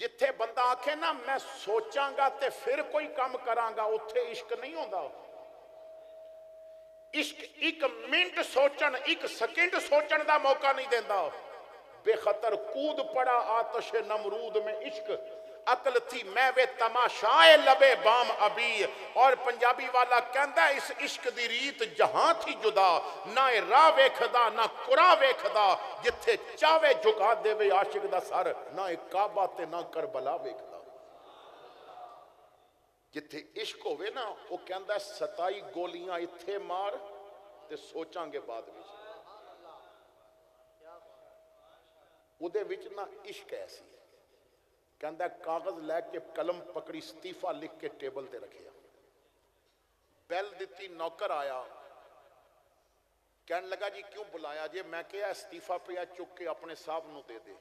جتھے بندہ آکھے نا میں سوچاں گا تے پھر کوئی کام کراں گا، اتھے عشق نہیں ہوندا۔ عشق 1 منٹ سوچن 1 سیکنڈ سوچن دا موقع نہیں دیندا۔ بے خطر کود پڑا آتش نمرود میں عشق، عقل تھی میں وے تماشائے لبے بام ابی۔ اور پنجابی والا کہندا ہے اس عشق دی ریت جہاں تھی جدا، نہ راہ ویکھدا نہ قرآن ویکھدا، جتھے چاوے جھکا دے وے عاشق دا سر، نہ کعبہ تے نہ کربلا ویکھدا۔ جتھے عشق ہوئے نا وہ کہندا ہے 27 گولیاں اتھے مار تے سوچاں گے بعد وچ۔ او دے وچ نا عشق ایسی کہندا ہے کاغذ لے کے قلم پکڑی استعفیٰ لکھ کے ٹیبل تے رکھیا، بیل دیتی نوکر آیا، کہنے لگا جی کیوں بلایا جی؟ میں کہا استعفیٰ پہ چک کے اپنے صاحب نو دے دے۔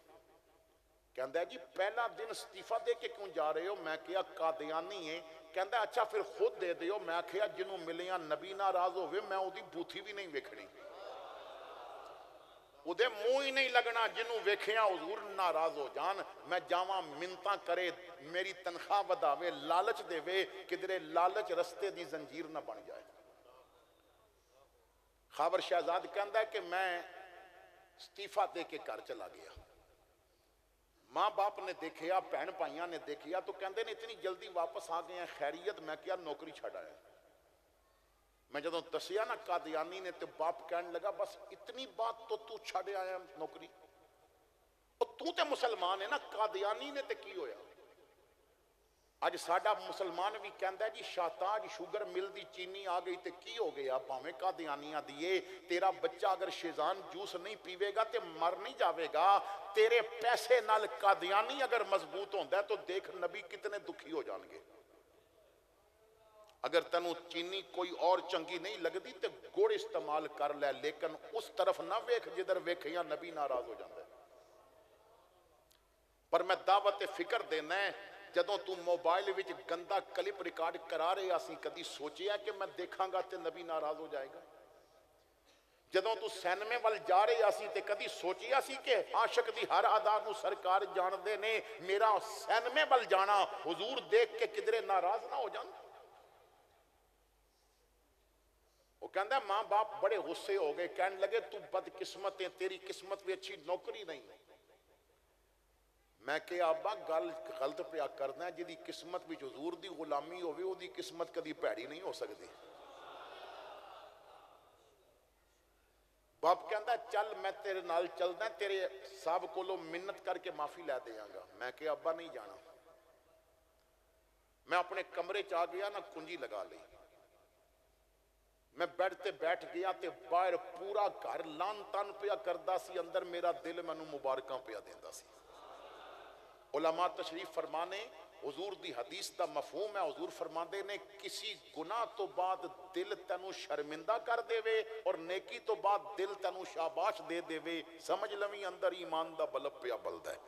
کہندا ہے جی پہلا دن استعفیٰ دے کے کیوں جا رہے ہو؟ میں کہا قادیانی ہے۔ کہندا ہے اچھا پھر خود دے دیو۔ میں کہا جنہوں ملیاں نبی ناراض ہوئے میں او دی بوتھی بھی نہیں ویکھنی، او دے منہ ہی نہیں لگنا جنہوں ویکھیاں حضور ناراض ہو جان۔ میں جاواں منتاں کرے میری تنخواہ وداوے لالچ دے وے، کدرے لالچ رستے دی زنجیر نہ بن جائے۔ خاور شہزاد کہندا ہے کہ میں استعفیٰ دے کے گھر چلا گیا، ماں باپ نے دیکھیا، بہن بھائیاں نے دیکھیا تو کہندے نے اتنی جلدی واپس آ گئے ہیں، خیریت؟ میں کیا نوکری چھڑ آیا۔ میں جدوں دسیا نا قادیانی نے تو باپ کہنے لگا بس اتنی بات تو چھڑ آیا نوکری؟ تو تے مسلمان ہے نا، قادیانی نے تے کی ہویا؟ اج ساڈا مسلمان بھی کہندا ہے جی شاہتاج شوگر مل دی چینی آ گئی تے کی ہو گیا، بھاویں قادیانیاں دیے، تیرا بچہ اگر شیزان جوس نہیں پیوے گا تے مر نہیں جاوے گا۔ تیرے پیسے نال قادیانی اگر مضبوط ہوندا ہے تو دیکھ نبی کتنے دکھی ہو جان گے۔ اگر تینوں چینی کوئی اور چنگی نہیں لگدی تے گڑ استعمال کر لے، لیکن اس طرف نہ ویکھ جدھر ویکھیاں نبی ناراض ہو جاندا ہے۔ پر میں دعوت فکر دینا ہے، جدوں تو موبائل وچ گندا کلپ ریکارڈ کرا رہے اسی کدی سوچیا کہ میں دیکھاں گا تے نبی ناراض ہو جائے گا؟ جدوں تو سینمے وال جا رہے اسی تے کدی سوچیا سی کہ عاشق دی ہر ادا نو سرکار جان دے نے، میرا سینمے وال جانا حضور دیکھ کے کدرے ناراض نہ ہو جان؟ وہ کہندا ہے ماں باپ بڑے غصے ہو گئے، کہنے لگے تو بد قسمت ہے، تیری قسمت بھی اچھی نوکری نہیں۔ میں کہ ابا گل غلط پیا کرنا ہے، جدی قسمت بھی حضور دی غلامی ہوئے او دی قسمت کدی پیڑی نہیں ہو سکتی۔ باپ کہندا ہے چل میں تیرے نال چلدا، تیرے صاحب کولوں منت کر کے معافی لے دیاں گا۔ میں کہ ابا نہیں جانا۔ میں اپنے کمرے چ آ گیا نا، کنجی لگا لی، میں بیڈ تے بیٹھ گیا تے باہر پورا گھر لان تان پیا کردا سی، اندر میرا دل مینوں مبارکاں پیا دیندا سی۔ علماء تشریف فرمانے حضور دی حدیث دا مفہوم ہے، حضور فرماندے نے کسی گناہ تو بعد دل تینوں شرمندہ کر دے وے اور نیکی تو بعد دل تینوں شاباش دے دے وے، سمجھ لویں اندر ایمان دا بلب پیا بلدا ہے۔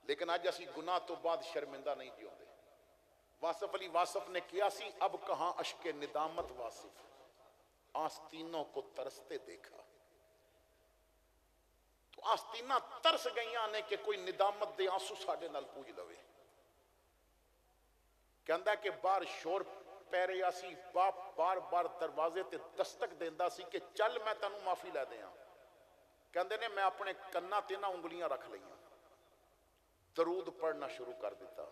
لیکن آج اسی گناہ تو بعد شرمندہ نہیں جیوندے۔ واصف علی واصف نے کیا سی اب کہاں اشک ندامت واصف، آستینوں کو ترستے دیکھا۔ تو آستینہ ترس گئیاں نے کہ کوئی ندامت دے آنسو ساڑے نال پوج لوے۔ کہندا کہ بار شور پیرے آسی، باپ بار بار دروازے تے دستک دیندا سی کہ چل میں تنوں معافی لے دیاں۔ کہندے نے میں اپنے کناں تے نہ انگلیاں رکھ لئیاں، درود پڑھنا شروع کر دیتا،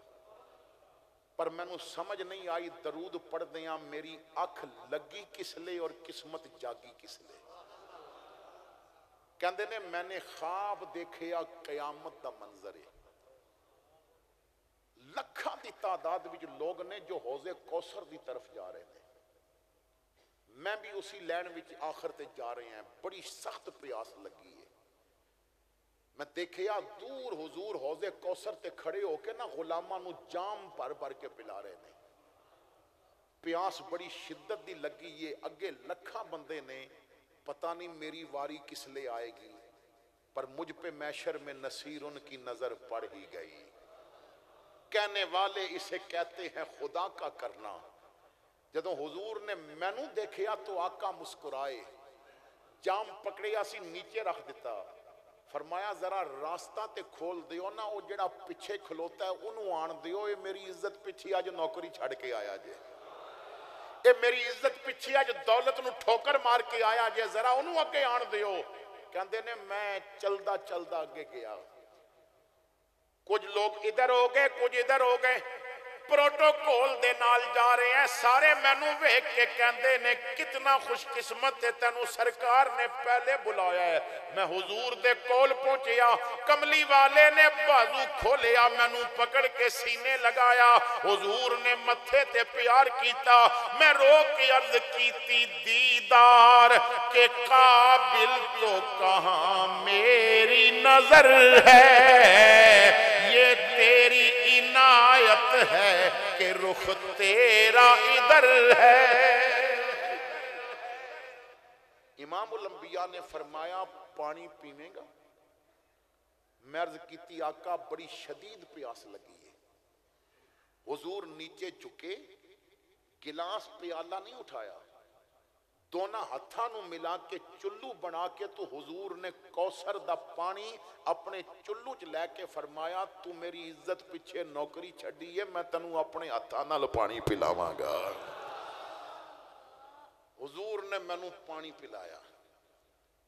پر میں نو سمجھ نہیں آئی درود پڑھ دیاں میری اکھ لگی کس لے اور قسمت جاگی کس لے۔ کہندے نے میں نے خواب دیکھیا قیامت دا منظر ہے، لکھاں دی تعداد وچ لوگ نے جو حوض کوثر دی طرف جا رہے ہیں، میں بھی اسی لین وچ آخر تے جا رہے ہیں، بڑی سخت پیاس لگی ہے، میں دیکھیا دور حضور حوض کوثر تے کھڑے ہو کے نا غلاماں نو جام بھر بھر کے پلا رہے نے، پیاس بڑی شدت دی لگی ہے، اگے لکھاں بندے نے، پتہ نہیں میری واری کس لے آئے گی، پر مجھ پہ محشر میں نصیر ان کی نظر پڑ ہی گئی، کہنے والے اسے کہتے ہیں خدا کا کرنا۔ جدوں حضور نے مینوں دیکھیا تو آقا مسکرائے، جام پکڑیا سی نیچے رکھ دیتا، فرمایا ذرا راستہ تے کھول دیو نا، وہ جڑا پیچھے کھلوتا ہے انہوں آن دیو، یہ میری عزت پیچھے آج نوکری چھڑ کے آیا جے، اے میری عزت پیچھے آج دولت نو ٹھوکر مار کے آیا جے، ذرا انہوں اگے آن دیو۔ کہندے نے میں چلدا چلدا اگے گیا، کچھ لوگ ادھر ہو گئے کچھ ادھر ہو گئے، پروٹوکول دے نال جا رہے ہیں، سارے مینوں ویکھ کے کہندے نے کتنا خوش قسمت ہے تینوں سرکار نے پہلے بلایا ہے۔ میں حضور دے کول پہنچیا، کملی والے نے بازو کھولیا، مینوں پکڑ کے سینے لگایا، حضور نے متھے تے پیار کیتا، میں رو کے عرض کیتی دیدار کے قابل تو کہاں میری نظر ہے، یہ تیری عنایت ہے کہ رخ تیرا ادھر ہے۔ امام الانبیاء نے فرمایا پانی پیویں گا؟ میں عرض کیتی آقا بڑی شدید پیاس لگی ہے۔ حضور نیچے جھکے، گلاس پیالہ نہیں اٹھایا، دونوں ہتھاں نو ملا کے چلو بنا کے تو حضور نے کوثر دا پانی اپنے چلو چ لے کے فرمایا تو میری عزت پیچھے نوکری چھڈی ہے، میں تنوں اپنے ہتھاں نال پانی پلاواں گا۔ حضور نے مینوں پانی پلایا،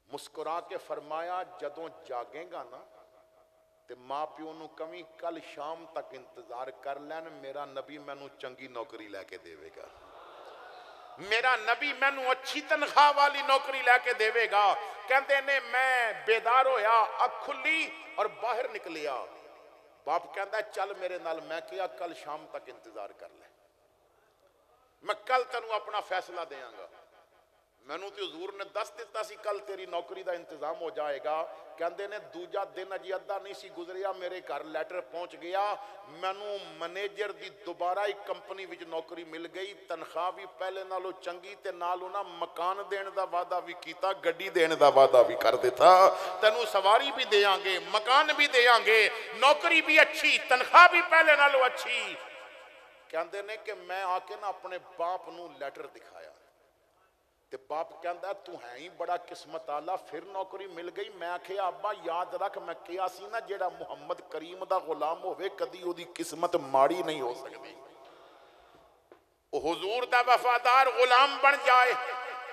مسکرا کے فرمایا جدوں جاگیں گا نا تے ماں پیو نو کمی کل شام تک انتظار کر لین، میرا نبی مینوں چنگی نوکری لے کے دے گا، میرا نبی مینوں اچھی تنخواہ والی نوکری لے کے دے گا۔ کہندے نے میں بیدار ہویا، اکھ کھلی اور باہر نکلیا، باپ کہندا چل میرے نال، میں کیا کل شام تک انتظار کر لے، میں کل تینوں اپنا فیصلہ دیاں گا۔ مینوں تے حضور نے دس دیتا سی کل تیری نوکری دا انتظام ہو جائے گا۔ کہندے نے دوجا دن اجی ادھا نہیں سی گزریا، میرے گھر لیٹر پہنچ گیا، مینوں منیجر دی دوبارہ ایک کمپنی وچ نوکری مل گئی، تنخواہ بھی پہلے نالوں چنگی، تے نال انہاں مکان دین دا وعدہ بھی کیتا، گڈی دین دا وعدہ بھی کر دیتا، تینوں سواری بھی دیاں گے، مکان بھی دیاں گے، نوکری بھی اچھی، تنخواہ بھی پہلے نالوں اچھی۔ کہندے نے کہ میں آ کے نا اپنے باپ نو لیٹر دکھایا، تے باپ کہندا تو ہے ہی بڑا قسمت آلہ، پھر نوکری مل گئی۔ میں آکھیا ابا یاد رکھ میں کیا سی نا جیڑا محمد کریم دا غلام ہوئے کدی او دی قسمت ماڑی نہیں ہو سکتی، او حضور دا وفادار غلام بن جائے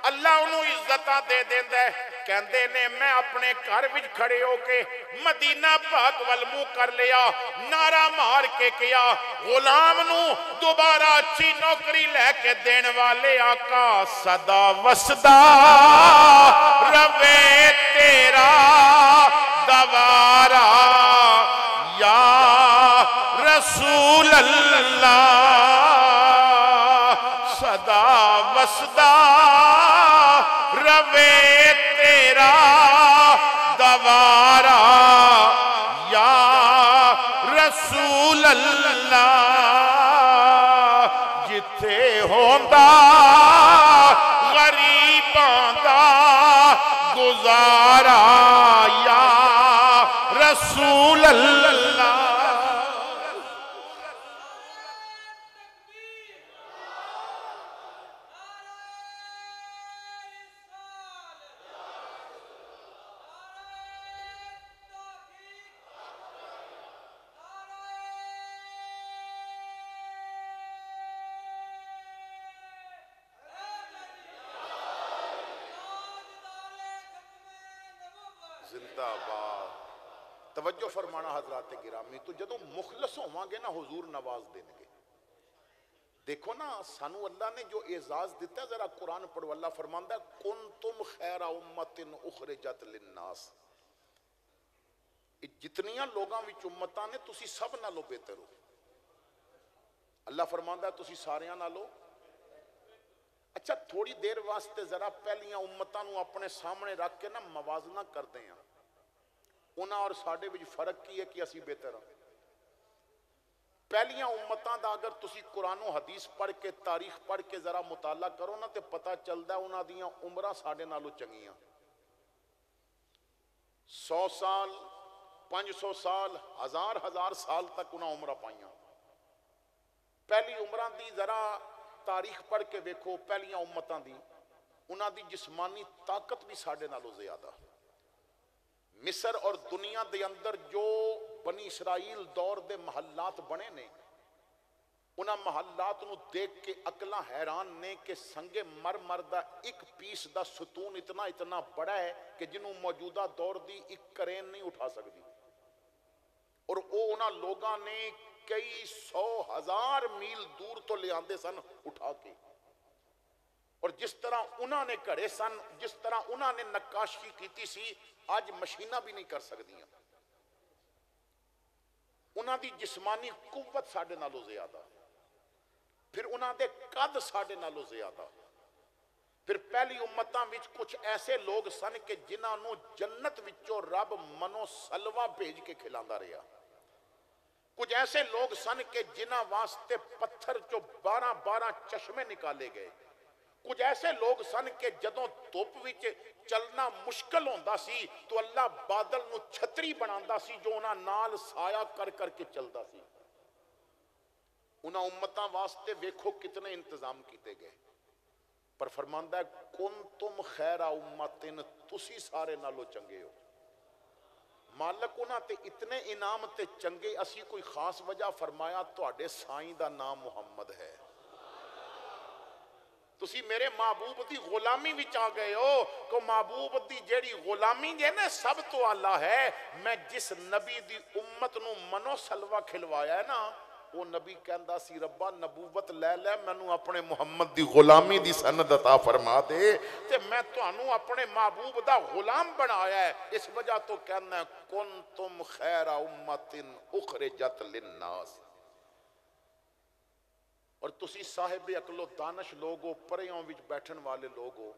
اللہ انہوں عزتہ دے دیندہ ہے۔ کہندے نے میں اپنے گھر وچ کھڑے ہو کے مدینہ پاک والمو کر لیا، نعرہ مار کے کیا غلام نو دوبارہ اچھی نوکری لے کے دین والے آقا صدا وسدا روے تیرا دوارا یا رسول اللہ، صدا وسدا روے تیرا دوارا یا رسول اللہ، جتھے ہوندا غریباں دا گزارا یا رسول اللہ۔ زندہ باد، توجہ فرمانا حضرات گرامی، تو جدوں مخلص ہوواں گے نا حضور نواز دیں گے۔ دیکھو نا سانو اللہ نے جو اعزاز دیتا ہے، ذرا قرآن پڑھو، اللہ فرماندا ہے کنتم خیر امت اخرجت للناس، جتنیاں لوگاں وچ امتاں نے تسی سب نالوں بہتر ہو، اللہ فرماندا ہے تسی ساریاں نالوں۔ اچھا تھوڑی دیر واسطے ذرا پہلیاں امتاں نو اپنے سامنے رکھ کے نا موازنہ کردے ہیں انہاں اور ساڈے وچ فرق کی ہے کہ اسی بہتر ہیں پہلیاں امتاں دا اگر تسی قرآن و حدیث پڑھ کے تاریخ پڑھ کے ذرا مطالعہ کرو نا تے پتہ چلدا ہے انہاں دیاں عمرہ ساڈے نالوں چنگیاں 100 سال 500 سال ہزار سال تک انہاں عمرہ پائیاں پہلی عمرہ دی ذرا تاریخ پڑھ کے ویکھو پہلیاں امتاں دی انہاں دی جسمانی طاقت بھی ساڈے نالوں زیادہ مصر اور دنیا دے اندر جو بنی اسرائیل دور دے محلات بنے نے انہاں محلات نو دیکھ کے عقلاں حیران نے کہ سنگ مرمر دا ایک پیس دا ستون اتنا بڑا ہے کہ جنہوں موجودہ دور دی ایک کرین نہیں اٹھا سکتی اور وہ انہاں لوگاں نے کئی 100,000 میل دور تو لے آندے سن اٹھا کے اور جس طرح انہاں نے کھڑے سن جس طرح انہاں نے نقاشی کیتی سی آج مشینہ بھی نہیں کر سکتی ہیں انہاں دی جسمانی قوت ساڈے نالوں زیادہ پھر انہاں دے قد ساڈے نالوں زیادہ پھر پہلی امتاں وچ کچھ ایسے لوگ سن کہ جنہاں نو جنت وچوں رب منو سلوہ بھیج کے کھلاندا رہیا کچھ ایسے لوگ سن کہ جنہاں واسطے پتھر چو 12 چشمے نکالے گئے کچھ ایسے لوگ سن کہ جدوں دھوپ وچ چلنا مشکل ہوندا سی تو اللہ بادل نو چھتری بناندا سی جو انہاں نال سایہ کر کے چلدا سی انہاں امتاں واسطے ویکھو کتنے انتظام کیتے گئے پر فرماندا ہے کنتم خیر امتن تسی سارے نالو چنگے ہو مالک انہاں تے اتنے انعام تے چنگے اسی کوئی خاص وجہ فرمایا تواڈے سائیں دا نام محمد ہے تسی میرے محبوب دی غلامی وچ آ گئے ہو کہ محبوب دی جیڑی غلامی جے نا سب تو اعلیٰ ہے میں جس نبی دی امت نو منو سلوہ کھلوایا ہے نا وہ نبی کہندا سی ربا نبوت لے لے مینوں اپنے محمد دی غلامی دی سند عطا فرما دے تے میں تانوں اپنے محبوب دا غلام بنایا ہے اس وجہ تو کہنا ہے کنتم خیر امت اخرجت للناس اور تسی صاحب عقل و دانش لوگو پریوں وچ بیٹھن والے لوگو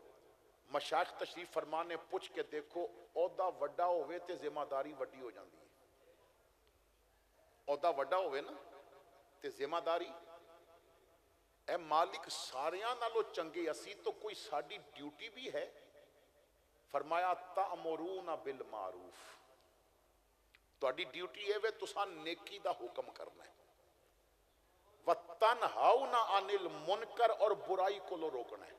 مشائخ تشریف فرمانے پوچھ کے دیکھو عہدہ وڈا ہوئے تے ذمہ داری وڈی ہو جاندی ہے عہدہ وڈا ہوئے نا تے ذمہ داری اے مالک ساریاں نالو چنگے اسی تو کوئی ساڈی ڈیوٹی بھی ہے فرمایا تأمرون بالمعروف تہاڈی ڈیوٹی ہے وے تساں نیکی دا حکم کرنا ہے وَتَنْهَوْنَ عَنِ الْمُنْكَرِ اور برائی کو لو روکنا ہے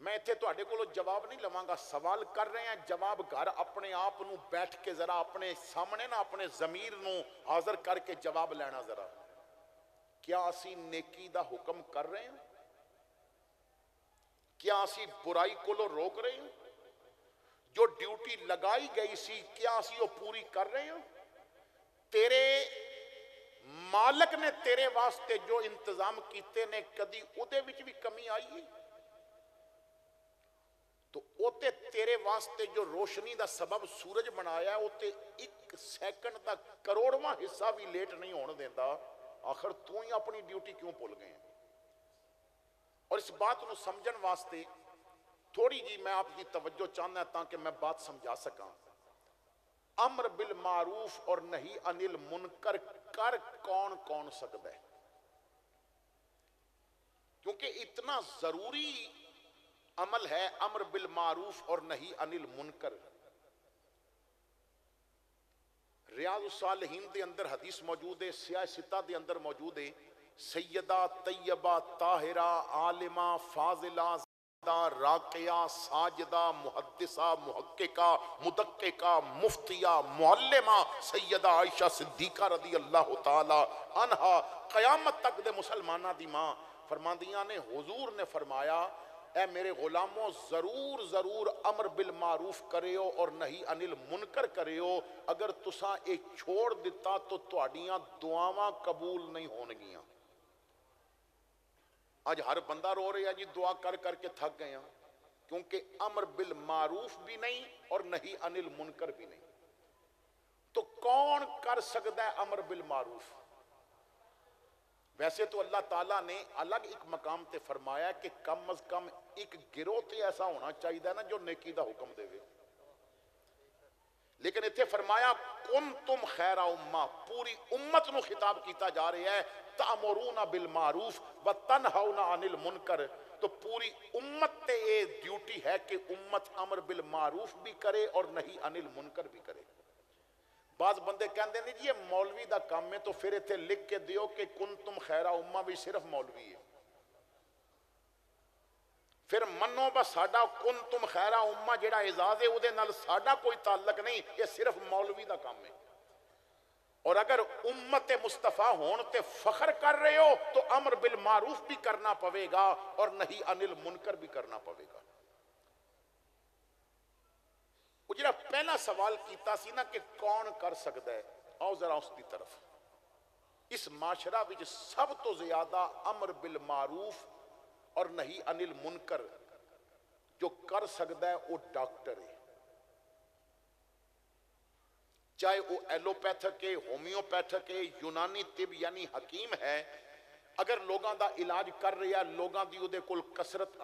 میں اتھے تو اڈے کو لو جواب نہیں لواں گا سوال کر رہے ہیں جواب گھر اپنے آپ نو بیٹھ کے ذرا اپنے سامنے نا اپنے ضمیر نو حاضر کر کے جواب لینا ذرا کیا اسی نیکی دا حکم کر رہے ہیں کیا اسی برائی کو لو روک رہے ہیں جو ڈیوٹی لگائی گئی سی کیا اسی وہ پوری کر رہے ہیں تیرے مالک نے تیرے واسطے جو انتظام کیتے نے کدی اودے وچ بھی کمی آئی ہے تو اوتے تیرے واسطے جو روشنی دا سبب سورج بنایا ہے اوتے 1 سیکنڈ دا کروڑواں حصہ بھی لیٹ نہیں ہونے دیندا آخر تو ہی اپنی ڈیوٹی کیوں بھول گئے ہیں اور اس بات نو سمجھن واسطے تھوڑی جی میں آپ کی توجہ چاہنا ہے تاکہ میں بات سمجھا سکاں امر بالمعروف اور نہی عن المنکر کر کون سکتا ہے کیونکہ اتنا ضروری عمل ہے امر بالمعروف اور نہی عن المنکر ریاض الصالحین دے اندر حدیث موجود ہے سیاہ ستہ دے اندر موجود ہے سیدہ طیبہ طاہرہ عالمہ فاضلہ راقیہ ساجدہ محدثہ محققہ مدققہ مفتیہ معلمہ سیدہ عائشہ صدیقہ رضی اللہ تعالی عنہا قیامت تک دے مسلمانہ دی ماں فرماندیاں نے حضور نے فرمایا اے میرے غلاموں ضرور امر بالمعروف کرے ہو اور نہی عن المنکر کرے ہو اگر تساں ایک چھوڑ دیتا تو تہاڈیاں دعاواں قبول نہیں ہونگیاں آج ہر بندہ رو رہے ہیں جی دعا کر کے تھک گئے ہیں کیونکہ امر بالمعروف بھی نہیں اور نہی عن المنکر بھی نہیں تو کون کر سکتا ہے امر بالمعروف ویسے تو اللہ تعالیٰ نے الگ ایک مقام تے فرمایا کہ کم از کم ایک گروہ تے ایسا ہونا چاہیے نا جو نیکی دا حکم دے گے، لیکن اتنے فرمایا کنتم خیر امہ، پوری امت نو خطاب کیتا جا رہا ہے، تأمرون بالمعروف وتنہون عن المنکر، تو پوری امت تے یہ ڈیوٹی ہے کہ امت امر بالمعروف بھی کرے اور نہیں عن المنکر بھی کرے۔ بعض بندے کہندے نہیں جی یہ مولوی دا کام ہے، تو پھر اتنے لکھ کے دیو کہ کنتم خیر امہ بھی صرف مولوی ہے، پھر منو بس ساڈا کنتم خیر امہ جڑا اعزاز ہے اودے نال ساڈا کوئی تعلق نہیں، یہ صرف مولوی دا کام ہے۔ اور اگر امت مصطفیٰ ہون تے فخر کر رہے ہو تو امر بالمعروف بھی کرنا پوے گا اور نہیں عن المنکر بھی کرنا پوے گا۔ وہ جڑا پہلا سوال کیتا سی نا کہ کون کر سکتا ہے، آؤ ذرا اس کی طرف۔ اس معاشرہ وچ سب تو زیادہ امر بالمعروف اور نہیں عن المنکر جو کر سکتا ہے وہ ڈاکٹر ہے، چاہے وہ ایلوپیتھک ہے، ہومیوپیتھک ہے، یونانی طب یعنی حکیم ہے۔ اگر لوگاں دا علاج کر رہا ہے، لوگاں دی اودے کول کثرت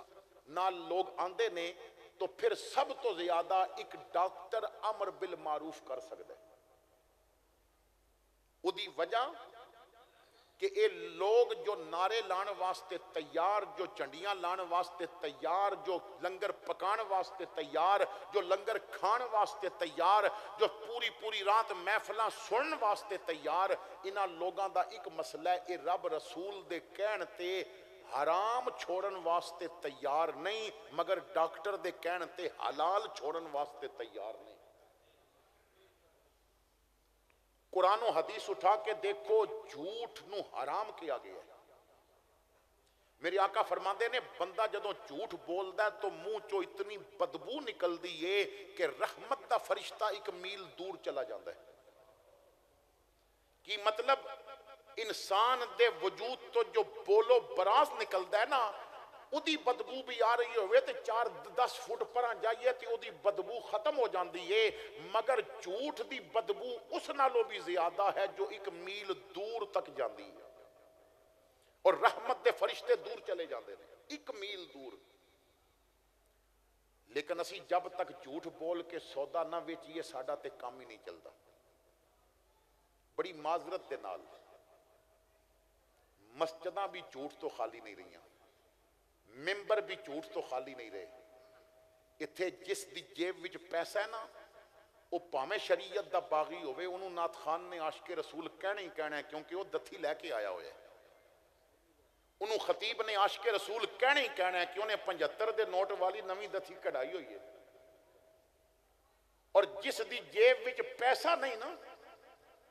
نال لوگ آندے نے، تو پھر سب تو زیادہ ایک ڈاکٹر امر بالمعروف کر سکتا ہے۔ وہ دی وجہ کہ اے لوگ جو نعرے لان واسطے تیار، جو چنڈیاں لان واسطے تیار، جو لنگر پکان واسطے تیار، جو لنگر کھان واسطے تیار، جو پوری رات محفلاں سنن واسطے تیار، انہاں لوگاں دا ایک مسئلہ ہے، اے رب رسول دے کہن تے حرام چھوڑن واسطے تیار نہیں، مگر ڈاکٹر دے کہن تے حلال چھوڑن واسطے تیار نہیں۔ قرآن و حدیث اٹھا کے دیکھو، جھوٹ نو حرام کیا گیا ہے۔ میرے آقا فرماندے نے بندہ جدوں جھوٹ بولدا ہے تو منہ چو اتنی بدبو نکل دی ہے کہ رحمت دا فرشتہ ایک میل دور چلا جاتا ہے۔ کی مطلب انسان دے وجود تو جو بولو براز نکلدا ہے نا، اودی بدبو بھی آ رہی ہوئے تے 4-10 فٹ پراں جائیے تے اودی بدبو ختم ہو جاندی ہے، مگر جھوٹ دی بدبو اس نالوں بھی زیادہ ہے جو ایک میل دور تک جاندی ہے، اور رحمت دے فرشتے دور چلے جاندے ہیں، ایک میل دور۔ لیکن اسی جب تک جھوٹ بول کے سودا نہ ویچیے ساڈا تے کام ہی نہیں چلتا۔ بڑی معذرت دے نال مسجداں بھی جھوٹ تو خالی نہیں رہیاں، ممبر بھی جھوٹ تو خالی نہیں رہے۔ اتھے جس دی جیب وچ پیسہ ہے نا، وہ پاویں شریعت دا باغی ہوئے، انہوں نعت خان نے عاشق رسول کہنا ہی کہنا ہے، کیونکہ وہ دتھی لے کے آیا ہوئے۔ انہوں خطیب نے عاشق رسول کہنا ہی کہنا ہے کہ انہیں 75 دے نوٹ والی نویں دتھی کڑھائی ہوئی ہے۔ اور جس دی جیب وچ پیسہ نہیں نا،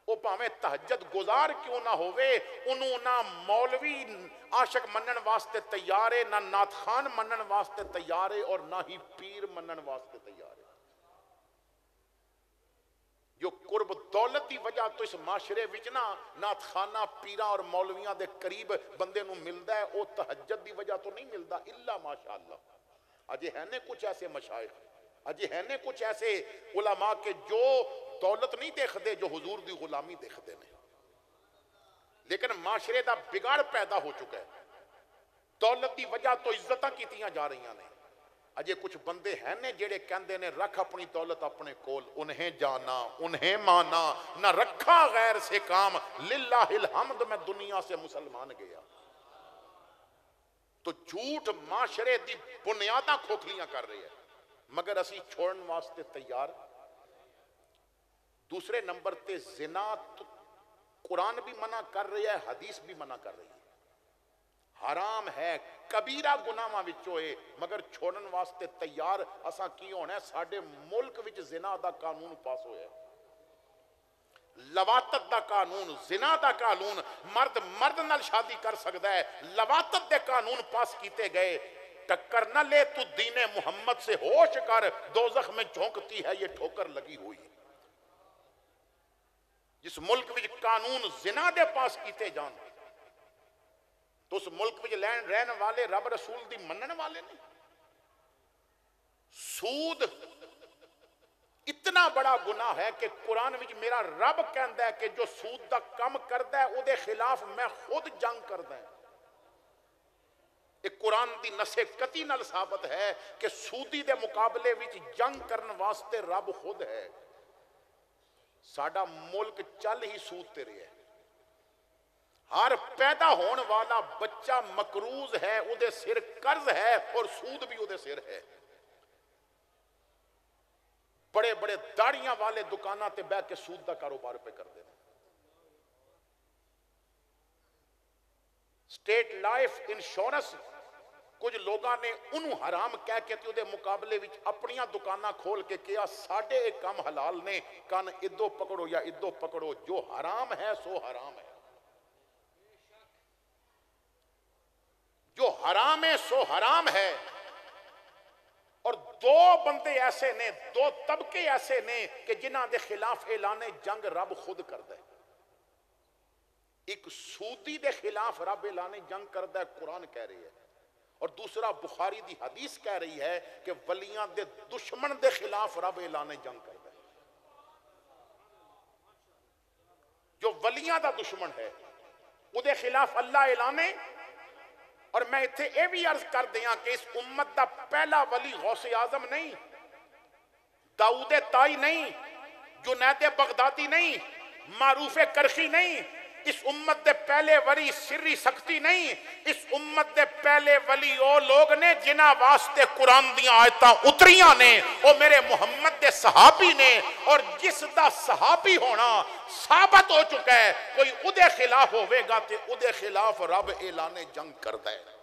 وہ پاویں تہجد گزار کیوں نہ ہوئے، انہوں نہ مولوی عاشق منن واسطے تیار ہے، نہ نعت خان منن واسطے تیار ہے، اور نہ ہی پیر منن واسطے تیار ہے۔ جو قرب دولت دی وجہ تو اس معاشرے وچ نا نعت خانہ پیراں اور مولویاں دے قریب بندے نو ملدا ہے، وہ تہجد دی وجہ تو نہیں ملدا، الا ماشاءاللہ۔ اجے ہیں نے کچھ ایسے مشائخ، اجے ہیں نے کچھ ایسے علماء کے جو دولت نہیں دیکھتے، جو حضور دی غلامی دیکھتے ہیں، لیکن معاشرے دا بگاڑ پیدا ہو چکا ہے۔ دولت دی وجہ تو عزتاں کیتیاں جا رہی ہیں۔ اجے کچھ بندے ہیں نے جڑے کہندے نے رکھ اپنی دولت اپنے کول، انہیں جانا انہیں مانا، نہ رکھا غیر سے کام، للہ الحمد میں دنیا سے مسلمان گیا۔ تو جھوٹ معاشرے دی بنیاداں کھوکھلیاں کر رہی ہے، مگر اسی چھوڑن واسطے تیار۔ دوسرے نمبر تے زنا تو قرآن بھی منع کر رہی ہے، حدیث بھی منع کر رہی ہے، حرام ہے، کبیرہ گناہاں وچوں ہے، مگر چھوڑن واسطے تیار۔ اساں کی ہونا ہے، ساڈے ملک وچ زنا دا قانون پاس ہویا ہے، لواتت دا قانون، زنا دا قانون، مرد نال شادی کر سکتا ہے، لواتت دے قانون پاس کیتے گئے۔ ٹکر نہ لے تو دین محمد سے ہوش کر، دوزخ میں جھونکتی ہے یہ ٹھوکر لگی ہوئی۔ جس ملک وچ قانون زنا دے پاس کیتے جان، تو اس ملک وچ رہن والے رب رسول دی منن والے نہیں۔ سود اتنا بڑا گناہ ہے کہ قرآن وچ میرا رب کہندا ہے کہ جو سود دا کم کردا ہے او دے خلاف میں خود جنگ کردا ہے. ایک قرآن دی نص قطعی نال ثابت ہے کہ سودی دے مقابلے وچ جنگ کرن واسطے رب خود ہے. ساڈا ملک چل ہی سود تے رہیا ہے. ہر پیدا ہون والا بچہ مقروض ہے, او دے سر قرض ہے اور سود بھی او دے سر ہے. بڑے بڑے داڑیاں والے دکاناں تے بیٹھ کے سود دا کاروبار پہ کرتے ہیں. سٹیٹ لائف انشورنس کچھ لوگاں نے انہوں حرام کہہ کے تے دے مقابلے وچ اپنیاں دکاناں کھول کے کیا ساڈے ایک کام حلال نے, کان ادو پکڑو یا ادو پکڑو, جو حرام ہے سو حرام ہے, جو حرام ہے سو حرام ہے. اور دو بندے ایسے نے, دو طبقے ایسے نے کہ جنہاں دے خلاف اعلان جنگ رب خود کردا ہے. ایک سودی دے خلاف رب اعلان جنگ کردا ہے, قرآن کہہ رہی ہے, اور دوسرا بخاری دی حدیث کہہ رہی ہے کہ ولیاں دے دشمن دے خلاف رب اعلان جنگ کردا ہے. جو ولیاں دا دشمن ہے او دے خلاف اللہ اعلانے. اور میں اتھے اے بھی عرض کر دیاں کہ اس امت دا پہلا ولی غوث اعظم نہیں, داؤد تائی نہیں, جنید بغدادی نہیں, معروف کرخی نہیں, اس امت دے پہلے ولی سری سختی نہیں. اس امت دے پہلے ولی او لوگ نے جنہاں واسطے قرآن دیاں آیتاں اتریاں نے, او میرے محمد دے صحابی نے. اور جس دا صحابی ہونا ثابت ہو چکا ہے, کوئی او دے خلاف ہوئے گا تے او دے خلاف رب اعلان جنگ کردا ہے.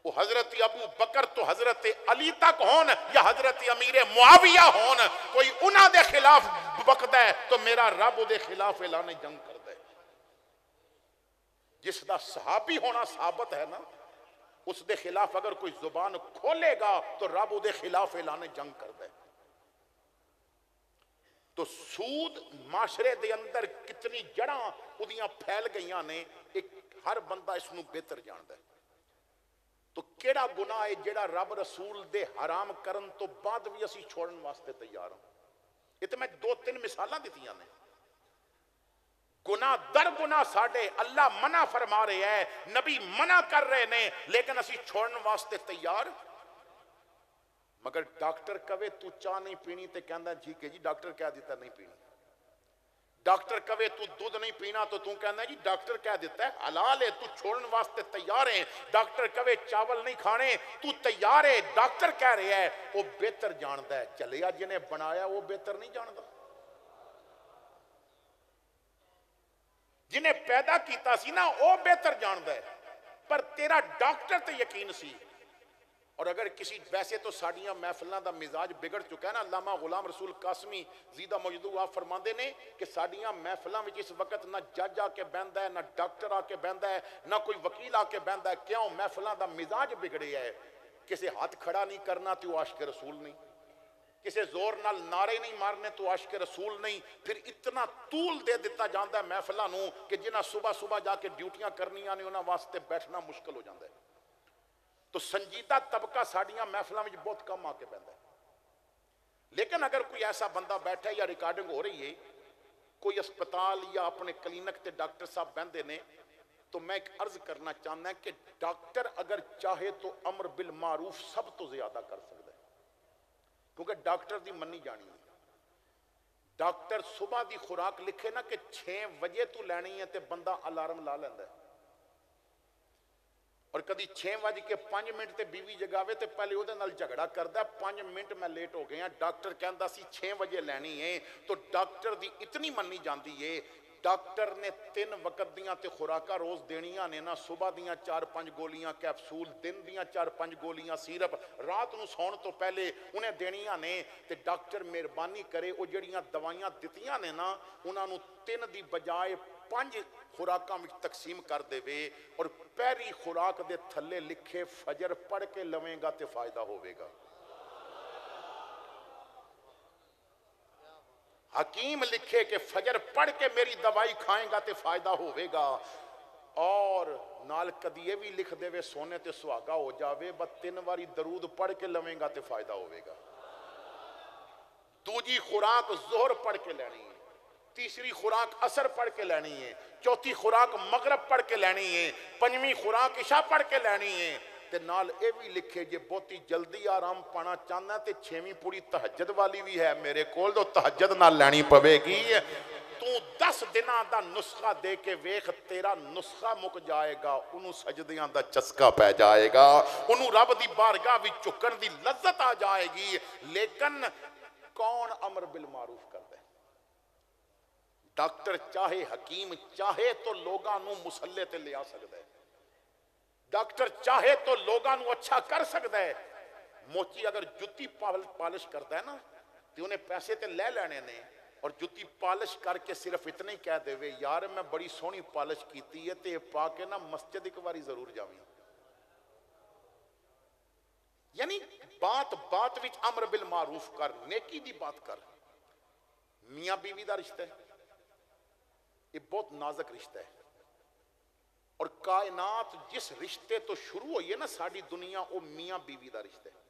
وہ حضرت ابو بکر تو حضرت علی تک ہون یا حضرت امیر معاویہ ہون, کوئی انہاں دے خلاف بکدا ہے تو میرا رب دے خلاف اعلان جنگ کردا ہے. جس دا صحابی ہونا ثابت ہے نا, اس دے خلاف اگر کوئی زبان کھولے گا تو رب دے خلاف اعلان جنگ کردا ہے. تو سود معاشرے دے اندر کتنی جڑاں اودیاں پھیل گئیاں نے, ایک ہر بندہ اس نو بہتر جاندا ہے. تو کیڑا گناہ ہے جیڑا رب رسول دے حرام کرن تو بعد بھی اسی چھوڑن واسطے تیار ہوں. یہ تو میں دو تین مثالاں دتیاں نے. گناہ در گناہ ساڑھے اللہ منع فرما رہے ہیں, نبی منع کر رہے نے, لیکن اسی چھوڑن واسطے تیار. مگر ڈاکٹر کہے تو چاہ نہیں پینی تے کہندا ٹھیک ہے جی ڈاکٹر کہہ دیتا نہیں پینی. ڈاکٹر کہے تو دودھ نہیں پینا تو کہنا جی ڈاکٹر کہہ دیتا ہے حلال ہے, تو چھوڑن واسطے تیار ہے. ڈاکٹر کہے چاول نہیں کھانے تو تیار ہے, ڈاکٹر کہہ رہے ہے. وہ بہتر جانتا ہے, چلیا جنہیں بنایا وہ بہتر نہیں جانتا. جنہیں پیدا کیتا سی نا وہ بہتر جانتا ہے, پر تیرا ڈاکٹر تے یقین سی. اور اگر کسی ویسے تو ساڑیاں محفلوں دا مزاج بگڑ چکا ہے نا. علامہ غلام رسول قاسمی زیدہ موجودو آپ فرماندے نے کہ ساڑیاں محفلوں میں اس وقت نہ جج آ کے بہندا ہے, نہ ڈاکٹر آ کے بہندا ہے, نہ کوئی وکیل آ کے بہندا ہے. کیوں؟ محفلوں دا مزاج بگڑے ہے. کسے ہاتھ کھڑا نہیں کرنا تو عاشق رسول نہیں, کسے زور نال نعرے نہیں مارنے تو عاشق رسول نہیں. پھر اتنا طول دے دیتا جاندا ہے محفلوں نو کہ جنہاں صبح صبح جا کے ڈیوٹیاں کرنیاں نے انہاں واسطے بیٹھنا مشکل ہو جاندا ہے. تو سنجیدہ طبقہ ساڑیاں محفلوں میں بہت کم آ کے بہندا ہے. لیکن اگر کوئی ایسا بندہ بیٹھا ہے یا ریکارڈنگ ہو رہی ہے, کوئی اسپتال یا اپنے کلینک تے ڈاکٹر صاحب بہندے نے, تو میں ایک عرض کرنا چاہنا ہے کہ ڈاکٹر اگر چاہے تو امر بالمعروف سب تو زیادہ کر سکتا ہے, کیونکہ ڈاکٹر دی منی جانی ہے. ڈاکٹر صبح دی خوراک لکھے نا کہ 6 بجے تو لینی ہے تے بندہ الارم لا لیندا ہے. اور کدی 6:05 تے بیوی جگاوے تے پہلے وہ نال جھگڑا کردا ہے 5 منٹ میں لیٹ ہو گیا. ڈاکٹر کہندا سی 6 بجے لینی ہے, تو ڈاکٹر دی اتنی منی جاندی ہے. ڈاکٹر نے 3 وقت دیاں تے خوراکاں روز دینیاں نے نا, صبح دیاں 4-5 گولیاں کیپسول, دن دیاں 4-5 گولیاں سیرپ, رات نو سون تو پہلے انہیں دینیاں نے. تے ڈاکٹر مہربانی کرے وہ جڑیاں دوائیاں دتیاں نے نا انہاں نو 3 دی بجائے 5 خوراکاں میں تقسیم کر دے وے. اور پہلی خوراک دے تھلے لکھے فجر پڑھ کے لویں گا تے فائدہ ہوئے گا. حکیم لکھے کہ فجر پڑھ کے میری دوائی کھائیں گا تے فائدہ ہوئے گا. اور نال کدی یہ بھی لکھ دے وے سونے تے سہاگا ہو جاوے, بس 3 واری درود پڑھ کے لویں گا تے فائدہ ہوئے گا. دوجی خوراک ظہر پڑھ کے لینی ہے، تیسری خوراک عصر پڑھ کے لینی ہے، چوتھی خوراک مغرب پڑھ کے لینی ہے، پنجویں خوراک عشاء پڑھ کے لینی ہے، تے نال اے بھی لکھے جے بہتی جلدی آرام پانا چاہنا تے چھویں پوری تہجد والی بھی ہے میرے کول، تو تہجد نال لینی پوے گی۔ تو 10 دنہ دا نسخہ دے کے ویخ، تیرا نسخہ مک جائے گا، انہوں سجدیاں دا چسکا پہ جائے گا، انہوں رب دی بارگاہ بھی چکن دی لذت آ جائے گی۔ لیکن کون امر بالمعروف کر دے؟ ڈاکٹر چاہے، حکیم چاہے تو لوگاں نو مسلح تے لے آ سکتا ہے، ڈاکٹر چاہے تو لوگاں نو اچھا کر سکتا ہے۔ موچی اگر جتی پالش کرتا ہے نا تو انہیں پیسے تے لے لینے نے، اور جتی پالش کر کے صرف اتنا ہی کہہ دے وے یار میں بڑی سونی پالش کیتی ہے تے پا کے نا مسجد ایک باری ضرور جاویں۔ یعنی بات وچ امر بالمعروف کر، نیکی دی بات کر۔ میاں بیوی دا رشتہ ہے، یہ بہت نازک رشتہ ہے، اور کائنات جس رشتے تو شروع ہوئی ہے نا ساری دنیا، وہ میاں بیوی دا رشتہ ہے۔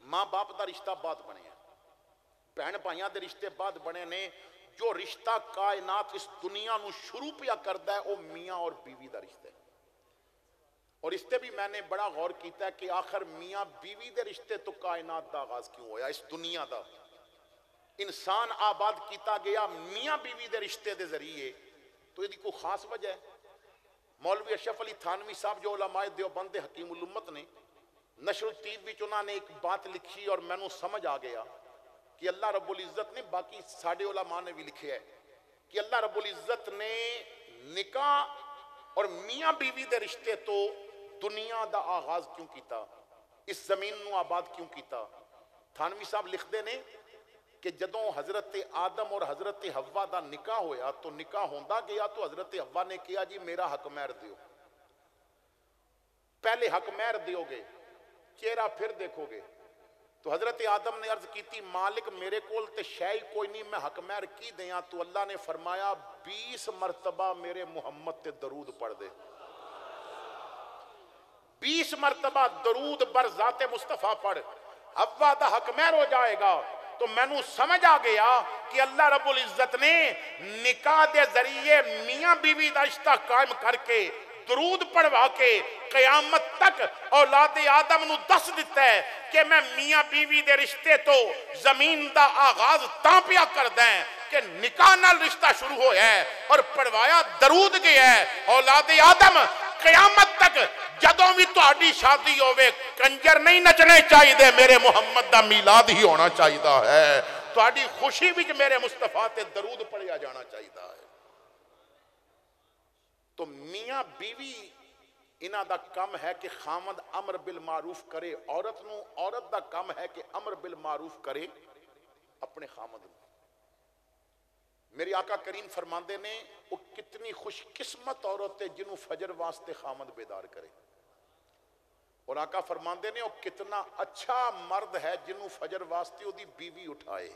ماں باپ دا رشتہ بعد بنے ہیں، بہن بھائیاں دے رشتے بعد بنے نے، جو رشتہ کائنات اس دنیا نو شروع پیا کردا ہے وہ میاں اور بیوی دا رشتہ ہے۔ اور اس تے بھی میں نے بڑا غور کیتا ہے کہ آخر میاں بیوی دے رشتے تو کائنات دا آغاز کیوں ہویا؟ اس دنیا دا انسان آباد کیتا گیا میاں بیوی دے رشتے دے ذریعے، تو یہ کوئی خاص وجہ ہے؟ مولوی اشرف علی تھانوی صاحب جو علماء دیوبند حکیم الامت نے، نشر الطیب بھی انہوں نے ایک بات لکھی اور میں نے سمجھ آ گیا کہ اللہ رب العزت نے، باقی ساڑھے علماء نے بھی لکھے ہے کہ اللہ رب العزت نے نکاح اور میاں بیوی دے رشتے تو دنیا دا آغاز کیوں کیتا، اس زمین نو آباد کیوں کیتا؟ تھانوی صاحب لکھ دے نے کہ جدوں حضرت آدم اور حضرت حوا دا نکاح ہویا تو نکاح ہوندا گیا تو حضرت حوا نے کہا جی میرا حق مہر دیو۔ پہلے حق مہر دیو گے، چہرہ پھر دیکھو گے، تو حضرت آدم نے عرض کیتی مالک میرے کول تے شے کوئی نہیں، میں حق مہر کی دیاں؟ تو اللہ نے فرمایا 20 مرتبہ میرے محمد تے درود پڑھ دے، 20 مرتبہ درود بر ذات مصطفیٰ پڑھ، حوا دا حق مہر ہو جائے گا۔ تو میں نو سمجھ آ گیا کہ اللہ رب العزت نے نکاح دے ذریعے میاں بیوی دا رشتہ قائم کر کے درود پڑھوا کے قیامت تک اولاد آدم نو دس دیتا ہے کہ میں میاں بیوی دے رشتے تو زمین دا آغاز تاں پیا کر دیں کہ نکاح نال رشتہ شروع ہویا ہے اور پڑھوایا درود گیا ہے۔ اولاد آدم قیامت تک جدوں بھی تہاڈی شادی ہوے کنجر نہیں نچنے چاہیے، میرے محمد دا میلاد ہی ہونا چاہیے ہے، تہاڈی خوشی وچ میرے مصطفیٰ تے درود پڑھیا جانا چاہیے ہے۔ تو میاں بیوی انہاں دا کم ہے کہ خامد امر بالمعروف کرے عورت نو، عورت دا کم ہے کہ امر بالمعروف کرے اپنے خامد نو۔ میرے آقا کریم فرماندے نے وہ کتنی خوش قسمت عورت ہے جنہوں فجر واسطے خامد بیدار کرے، اور آقا فرماندے نے وہ کتنا اچھا مرد ہے جنہوں فجر واسطے وہ دی بیوی اٹھائے،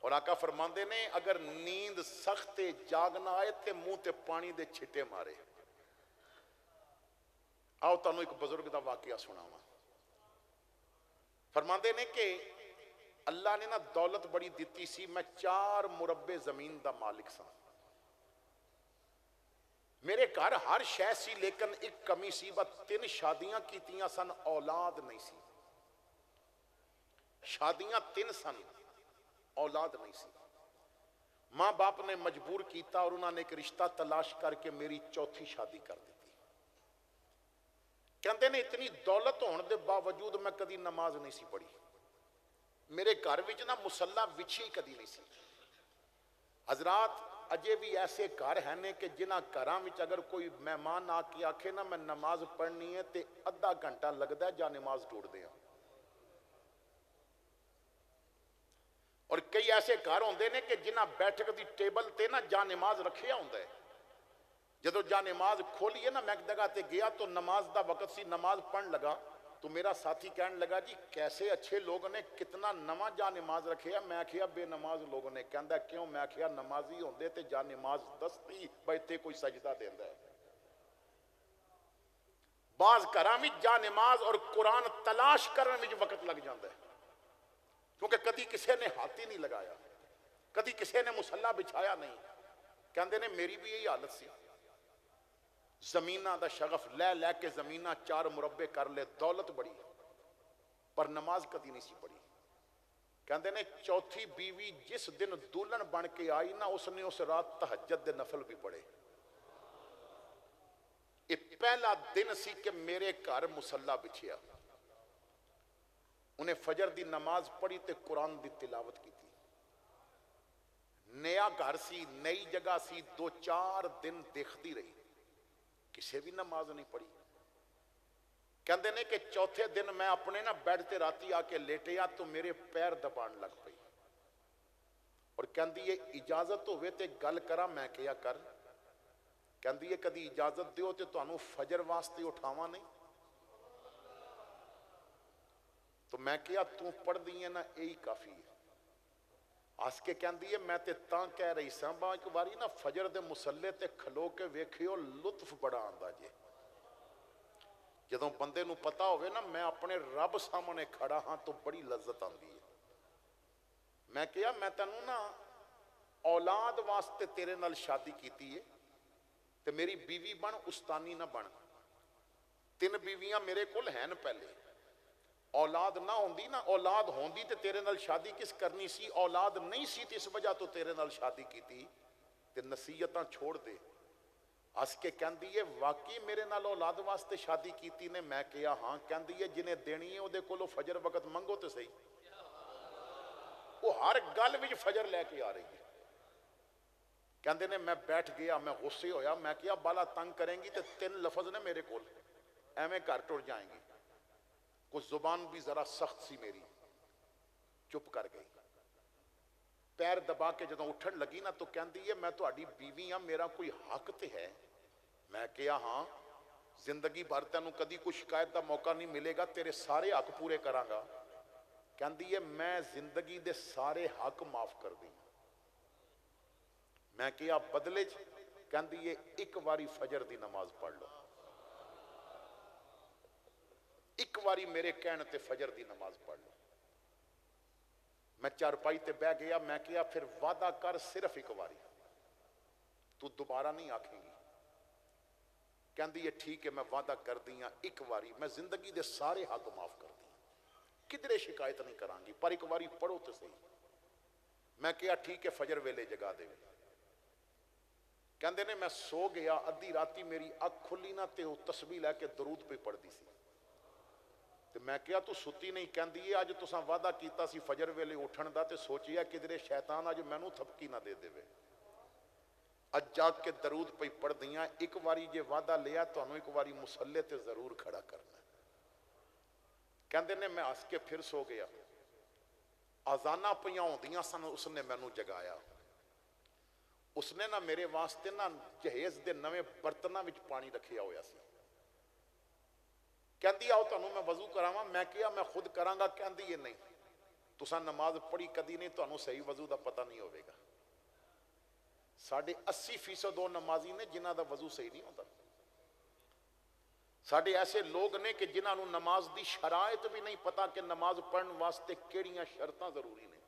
اور آقا فرماندے نے اگر نیند سخت جاگنا آئے تے منہ تے پانی دے چھٹے مارے۔ آؤ تانوں ایک بزرگ دا واقعہ سناواں۔ فرماندے نے کہ اللہ نے نا دولت بڑی دیتی سی، میں 4 مربع زمین دا مالک سا، میرے گھر ہر شے سی لیکن ایک کمی سی، بس 3 شادیاں کیتیاں سن، اولاد نہیں سی، شادیاں 3 سن، اولاد نہیں سی۔ ماں باپ نے مجبور کیتا اور انہوں نے ایک رشتہ تلاش کر کے میری 4تھی شادی کر دیتی۔ کہندے نے اتنی دولت ہونے دے باوجود میں کدی نماز نہیں سی پڑھی، میرے گھر وچ نا مصلی وچھی کدی نہیں سی۔ حضرات اجے بھی ایسے گھر ہیں نے کہ جنہ گھراں وچ اگر کوئی مہمان آ کے آکھے نا میں نماز پڑھنی ہے تے آدھا گھنٹہ لگدا ہے جا نماز ٹوٹ دیا۔ اور کئی ایسے گھر ہوندے نے کہ جنہ بیٹھک دی ٹیبل تے نا جا نماز رکھیا ہوندا ہے، جدو جا نماز کھولیے نا میں ایک جگہ تے گیا تو نماز دا وقت سی، نماز پڑھن لگا تو میرا ساتھی کہنے لگا جی کیسے اچھے لوگ نے کتنا نواں جا نماز رکھے، میں کہیا بے نماز لوگوں نے، کہندا کیوں؟ میں کہیا نمازی ہوندے تے جا نماز دستی بھائی تے کوئی سجدہ دیندا ہے۔ بعض گھراں وچ جا نماز اور قرآن تلاش کرن وچ وقت لگ جاندا ہے، کیونکہ کدی کسی نے ہاتھ ہی نہیں لگایا, کدی کسی نے مسلح بچھایا نہیں. کہندے نے میری بھی یہی حالت سی, زمینہ دا شغف لے لے کے زمینہ 4 مربع کر لے, دولت بڑی پر نماز کدی نہیں سی پڑھی. کہندے نے چوتھی بیوی جس دن دلہن بن کے آئی نا, اس نے اس رات تہجد دے نفل بھی پڑھے. یہ پہلا دن سی کہ میرے گھر مسلح بچھیا. انہیں فجر دی نماز پڑھی تے قرآن دی تلاوت کی تھی. نیا گھر سی, نئی جگہ سی, 2-4 دن دیکھتی رہی, کسے بھی نماز نہیں پڑھی. کہندے نے کہ چوتھے دن میں اپنے نا بیڈ تے راتی آ کے لیٹیا تو میرے پیر دبان لگ پئی, اور کہندی یہ اجازت ہوئے تے گل کرا. میں کیا کر. کہندی ہے کدی اجازت دیو تے تانوں فجر واسطے اٹھاواں نہیں. تو میں کیا تو پڑھ دی ہے نا, یہی کافی ہے. آس کے کہندی ہے میں تے تاں کہہ رہی ساں با ایک باری نا فجر دے مسلے تے کھلو کے ویکھیو, لطف بڑا آندا جے. جدوں بندے نو پتا ہوئے نا میں اپنے رب سامنے کھڑا ہاں تو بڑی لذت آندی ہے. میں کیا میں تینوں نا اولاد واسطے تیرے نال شادی کیتی ہے تے میری بیوی بن, استانی نہ بن. 3 بیویاں میرے کول ہیں پہلے. اولاد نہ ہوندی نا, اولاد ہوندی تے تیرے نال شادی کس کرنی سی. اولاد نہیں سی تے اس وجہ تو تیرے نال شادی کیتی تے نصیحتاں چھوڑ دے. ہس کے کہندی ہے واقعی میرے نال اولاد واسطے شادی کیتی نے. میں کیا ہاں. کہندی ہے جنہیں دینی ہے وہ کولو فجر وقت منگو تے صحیح. وہ ہر گل وچ فجر لے کے آ رہی ہے. کہندے نے میں بیٹھ گیا, میں غصے ہویا. میں کیا بالا تنگ کریں گی تے 3 لفظ نے میرے کول, ایویں گھر ٹر جائیں گی. کچھ زبان بھی ذرا سخت سی میری, چپ کر گئی. پیر دبا کے جدوں اٹھن لگی نا تو کہندی ہے میں تہاڈی بیوی ہاں, میرا کوئی حق تے ہے. میں کیا ہاں, زندگی بھر تینوں کدی کوئی شکایت دا موقع نہیں ملے گا, تیرے سارے حق پورے کراں گا. کہندی ہے میں زندگی دے سارے حق معاف کر دی. میں کیا بدلے چ. کہندی ہے ایک واری فجر دی نماز پڑھ لو, ایک واری میرے کہنے تے فجر دی نماز پڑھ لو. میں چارپائی تے بہ گیا. میں کیا پھر وعدہ کر صرف ایک واری, تو دوبارہ نہیں آکھیں گی. کہندی ہے ٹھیک ہے میں وعدہ کر دیاں, ایک واری میں زندگی دے سارے حق معاف کر دی, کدھرے شکایت نہیں کران گی, پر ایک واری پڑھو تو صحیح. میں کیا ٹھیک ہے فجر ویلے جگا دے. کہندے نے میں سو گیا. ادھی راتی میری اکھ کھلی نا تے وہ تسبیح لے کے درود پہ پڑھ دی سی. تے میں کیا تو ستی نہیں. کہندی ہے اج تساں وعدہ کیتا سی فجر ویلے اٹھن دا, تے سوچیا کدھرے شیطان اج مینوں تھپکی نہ دے دے. اج جاگ کے درود پہ پڑھ دیاں. ایک واری جے وعدہ لیا تانوں ایک واری مصلے تے ضرور کھڑا کرنا. کہندے نے میں ہس کے پھر سو گیا. اذاناں پیاں ہوندیاں سن, اس نے مینوں جگایا. اس نے نا میرے واسطے نا جہیز دے نویں برتناں وچ پانی رکھیا ہویا سی. کہندی آؤ تانوں میں وضو کراواں. میں کیا میں خود کراں گا. کہندی ہے نہیں, تساں نماز پڑھی کدی نہیں, تانوں صحیح وضو دا پتہ نہیں ہوے گا. 80% وہ نمازی نے جنہاں دا وضو صحیح نہیں ہوتا. ساڈے ایسے لوگ نے کہ جنہاں نوں نماز دی شرائط بھی نہیں پتا کہ نماز پڑھن واسطے کیڑیاں شرطاں ضروری نے.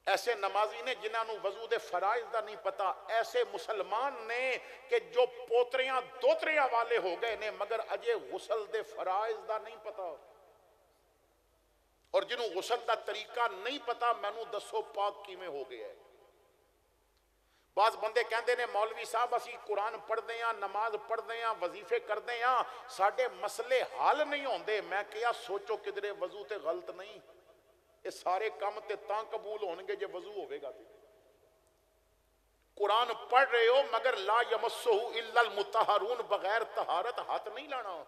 ایسے نمازی نے جنہاں نوں وضو دے فرائض دا نہیں پتا. ایسے مسلمان نے کہ جو پوتریاں دوتریاں والے ہو گئے نے مگر اجے غسل دے فرائض دا نہیں پتا. اور جنہوں غسل دا طریقہ نہیں پتا, مینوں دسو پاک کیویں ہو گیا ہے. بعض بندے کہندے نے مولوی صاحب اسی قرآن پڑھتے ہیں, نماز پڑھتے ہیں, وظیفے کرتے ہیں, ساڈے مسئلے حل نہیں ہوندے. میں کیا سوچو کدھرے وضو تے غلط نہیں. یہ سارے کام تے تاں قبول ہونگے جے وضو ہوئے گا. قرآن پڑھ رہے ہو مگر لا یمسہ الا المطہرون, بغیر طہارت ہاتھ نہیں لانا.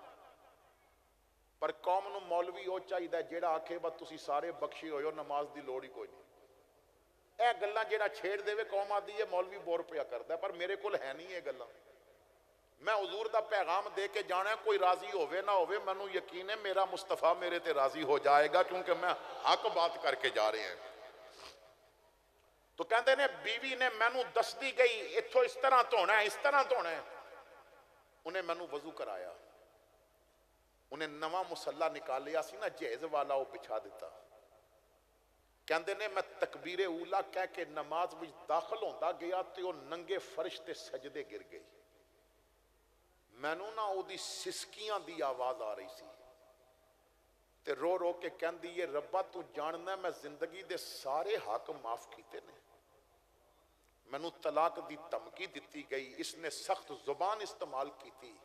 پر قوم نو مولوی ہو چاہیے جیڑا آکھے با تسی سارے بخشی ہوئے ہو, نماز دی لوڑ ہی کوئی نہیں. اے گلاں جیڑا چھیڑ دے وے قوم آدھی ہے مولوی بور پیا کردا ہے, پر میرے کول ہے نہیں یہ گلاں. میں حضور دا پیغام دے کے جانا ہے, کوئی راضی ہوئے نہ ہوئے مینوں یقین ہے میرا مصطفیٰ میرے تے راضی ہو جائے گا, کیونکہ میں حق بات کر کے جا رہے ہیں. تو کہندے نے بیوی نے مینوں دس دی گئی اتھوں اس طرح دھونا ہے, اس طرح دھونا ہے. انہیں مینوں وضو کرایا. انہیں نواں مصلا نکالیا سی نا جہیز والا, وہ بچھا دیتا. کہندے نے میں تکبیر اولا کہہ کے نماز وچ داخل ہوندا گیا تے وہ ننگے فرش تے سجدے گر گئی. مینوں نہ او دی سسکیاں دی آواز آ رہی سی تے رو رو کے کہندی ہے ربا تو جاننا ہے میں زندگی دے سارے حق معاف کیتے نے. مینوں طلاق دی دھمکی دتی گئی, اس نے سخت زبان استعمال کی تھی,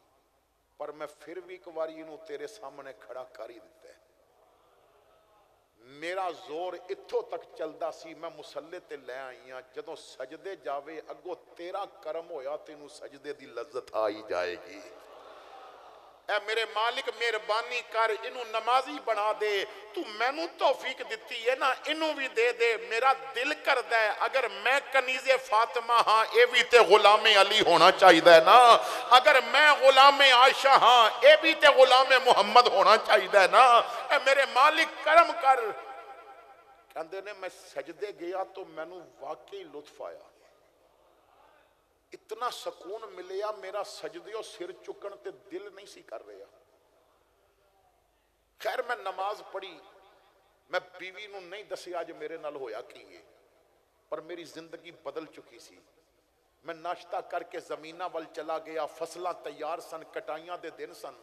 پر میں پھر بھی ایک بار انہوں تیرے سامنے کھڑا کر ہی دیتا ہے. میرا زور اتھوں تک چلدا سی میں مسلے تے لے آئی ہاں, جدوں سجدے جاوے اگوں تیرا کرم ہویا تینوں سجدے دی لذت آئی جائے گی. اے میرے مالک مہربانی کر انہوں نمازی بنا دے, تو مینوں توفیق دیتی ہے نا انہوں بھی دے دے. میرا دل کردا ہے اگر میں کنیز فاطمہ ہاں اے بھی تے غلام علی ہونا چاہیے نا, اگر میں غلام عائشہ ہاں اے بھی تے غلام محمد ہونا چاہیے نا. اے میرے مالک کرم کر. کہندے نے میں سجدے گیا تو مینوں واقعی لطف آیا, اتنا سکون ملیا, میرا سجدے و سر چکن تے دل نہیں سی کر رہا. خیر میں نماز پڑھی, میں بیوی نو نہیں دسیا جو میرے نال ہویا کی ہے, پر میری زندگی بدل چکی سی. میں ناشتہ کر کے زمینہ وال چلا گیا, فصلاں تیار سن, کٹائیاں دے دن سن.